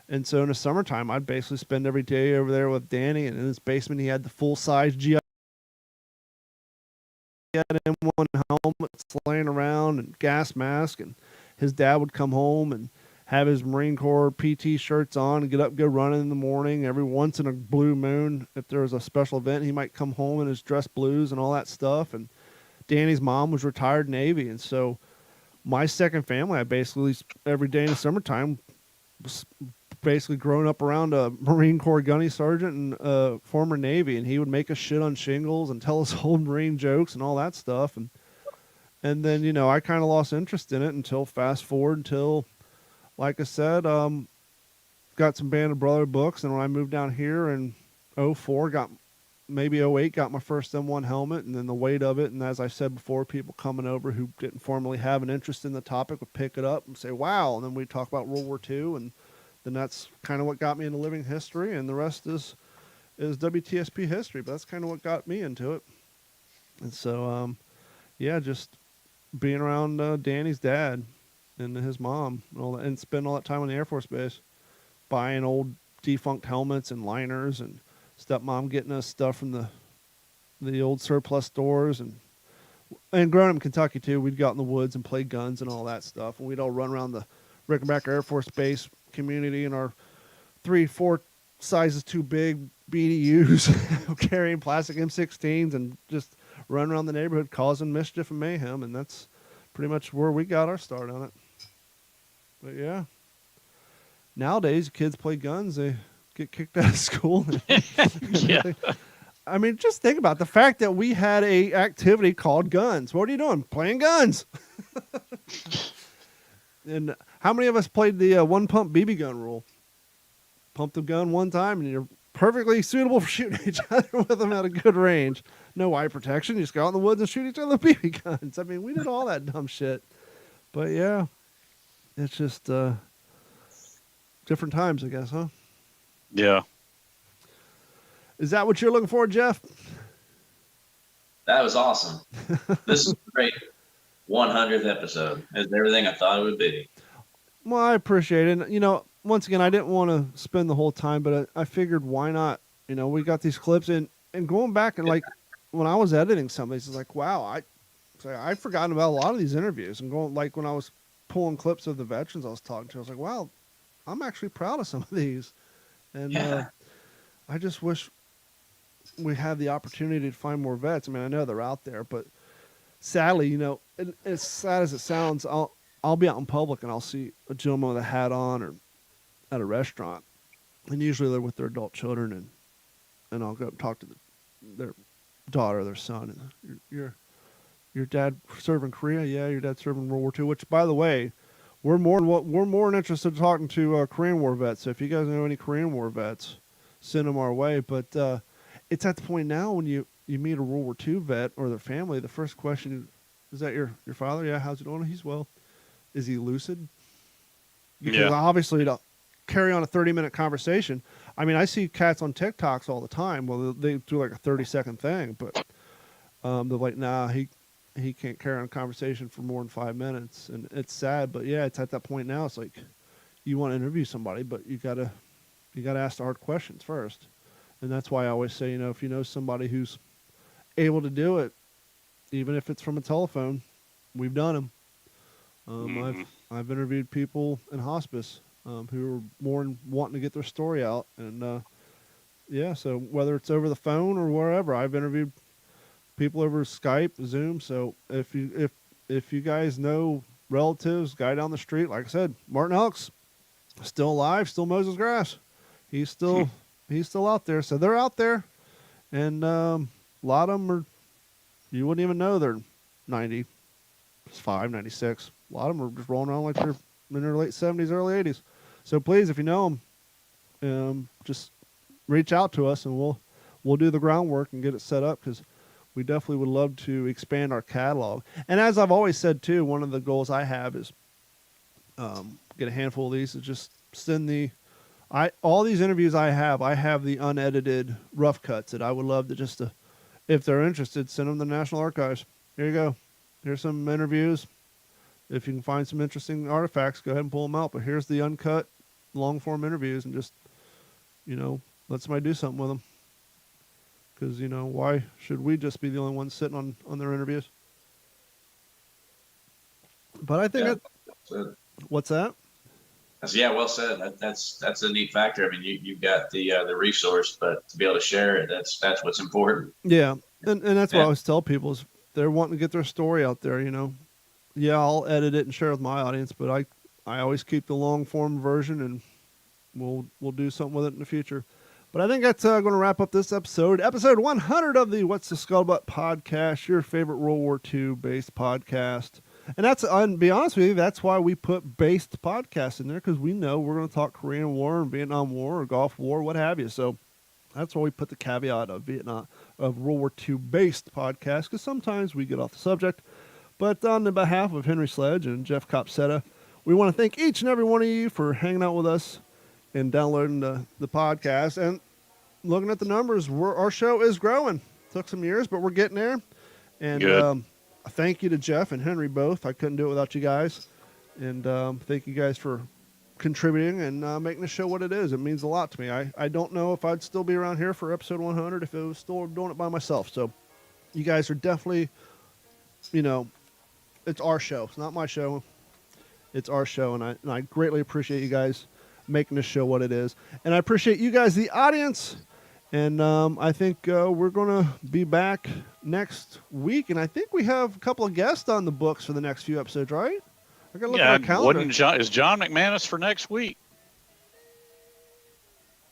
And so in the summertime, I'd basically spend every day over there with Danny, and in his basement, he had the full-size GI M1 helmets laying around and gas mask, and his dad would come home and have his Marine Corps PT shirts on and get up and go running in the morning. Every once in a blue moon, if there was a special event, he might come home in his dress blues and all that stuff. And Danny's mom was retired Navy, and so my second family, I basically, every day in the summertime, was basically growing up around a Marine Corps gunny sergeant and former Navy, and he would make us shit on shingles and tell us old Marine jokes and all that stuff. And then, I kind of lost interest in it until fast forward until, like I said, got some Band of Brother books. And when I moved down here in 04, maybe 08, got my first M1 helmet, and then the weight of it. And as I said before, people coming over who didn't formally have an interest in the topic would pick it up and say, wow. And then we'd talk about World War II. And then that's kind of what got me into living history. And the rest is WTSP history. But that's kind of what got me into it. And so, just being around Danny's dad and his mom and all that, and spend all that time on the Air Force Base, buying old defunct helmets and liners, and stepmom getting us stuff from the old surplus stores, and growing up in Kentucky too, we'd go out in the woods and play guns and all that stuff, and we'd all run around the Rickenbacker Air Force Base community in our 3-4 sizes too big BDUs, carrying plastic M16s, and just run around the neighborhood causing mischief and mayhem, and that's pretty much where we got our start on it. But yeah, nowadays kids play guns, they get kicked out of school. Yeah. I mean, just think about the fact that we had a activity called guns. What are you doing? Playing guns. And how many of us played the one pump BB gun rule? Pump the gun one time and you're perfectly suitable for shooting each other with them at a good range. No eye protection. You just go out in the woods and shoot each other with BB guns. I mean, we did all that dumb shit. But yeah, it's just different times, I guess, huh? Yeah. Is that what you're looking for, Jeff? That was awesome. This is a great 100th episode. It's everything I thought it would be. Well, I appreciate it. And, once again, I didn't want to spend the whole time, but I figured why not? We got these clips, and going back and like when I was editing some of these, it's like, wow, I'd forgotten about a lot of these interviews, and going like when I was pulling clips of the veterans I was talking to, I was like, wow, I'm actually proud of some of these. And I just wish we had the opportunity to find more vets. I mean, I know they're out there, but sadly, as sad as it sounds, I'll be out in public and I'll see a gentleman with a hat on or at a restaurant, and usually they're with their adult children, and I'll go up and talk to their daughter or their son. And your dad served in Korea? Yeah, your dad served in World War II. Which, by the way, we're more interested in talking to Korean War vets. So if you guys know any Korean War vets, send them our way. But it's at the point now when you meet a World War II vet or their family, the first question is that your father? Yeah, how's he doing? He's well. Is he lucid? Because obviously to carry on a 30-minute conversation. I mean, I see cats on TikToks all the time. Well, they do like a 30-second thing, but they're like, nah, he can't carry on a conversation for more than 5 minutes. And it's sad, but yeah, it's at that point now. It's like you want to interview somebody, but you gotta ask the hard questions first. And that's why I always say, if you know somebody who's able to do it, even if it's from a telephone, we've done them. I've interviewed people in hospice who are more wanting to get their story out. And, yeah, so whether it's over the phone or wherever, I've interviewed people over Skype, Zoom. So if you guys know relatives, guy down the street, like I said, Martin Elks, still alive, still mows his grass. He's still out there. So they're out there, and a lot of them are. You wouldn't even know they're 95, 96. A lot of them are just rolling around like they're in their late 70s, early 80s. So please, if you know them, just reach out to us, and we'll do the groundwork and get it set up, because we definitely would love to expand our catalog. And as I've always said too, one of the goals I have is get a handful of these. Is just send all these interviews I have the unedited rough cuts that I would love to just if they're interested, send them to the National Archives. Here you go. Here's some interviews. If you can find some interesting artifacts, go ahead and pull them out. But here's the uncut, long-form interviews, and just, let somebody do something with them. Because, why should we just be the only ones sitting on their interviews? But I think what's that? Yeah, well said. That's a neat factor. I mean, you've got the resource, but to be able to share it, that's what's important. Yeah, and that's what I always tell people is they're wanting to get their story out there. Yeah, I'll edit it and share it with my audience, but I always keep the long form version, and we'll do something with it in the future. But I think that's going to wrap up this episode 100 of the What's the Scuttlebutt podcast, your favorite World War II based podcast. And to be honest with you, that's why we put based podcasts in there, because we know we're going to talk Korean War and Vietnam War or Gulf War, what have you. So that's why we put the caveat of World War II based podcast, because sometimes we get off the subject. But on the behalf of Henry Sledge and Jeff Copsetta, we want to thank each and every one of you for hanging out with us and downloading the podcast. And looking at the numbers, our show is growing. Took some years, but we're getting there. And thank you to Jeff and Henry both. I couldn't do it without you guys. And thank you guys for contributing and making the show what it is. It means a lot to me. I don't know if I'd still be around here for episode 100 if it was still doing it by myself. So you guys are definitely, it's our show. It's not my show. It's our show. And I greatly appreciate you guys making this show what it is. And I appreciate you guys, the audience. And I think we're going to be back next week. And I think we have a couple of guests on the books for the next few episodes, right? I got to look at our calendar. Is John McManus for next week?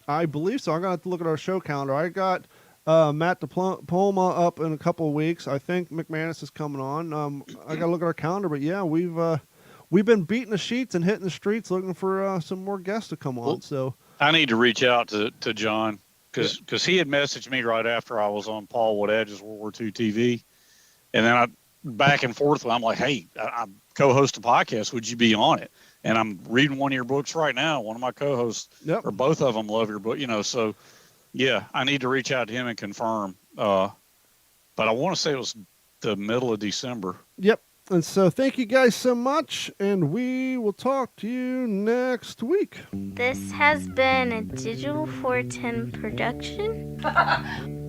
I believe so. I'm going to have to look at our show calendar. I got Matt DePalma up in a couple of weeks. I think McManus is coming on. I got to look at our calendar. But, yeah, we've been beating the sheets and hitting the streets looking for some more guests to come on. Well, so I need to reach out to John. Because he had messaged me right after I was on Paul Wood Edge's World War II TV. And then I back and forth. I'm like, hey, I co-host a podcast. Would you be on it? And I'm reading one of your books right now. One of my co-hosts, or both of them, love your book. So, yeah, I need to reach out to him and confirm. But I want to say it was the middle of December. Yep. And so thank you guys so much, and we will talk to you next week. This has been a Digital 410 production.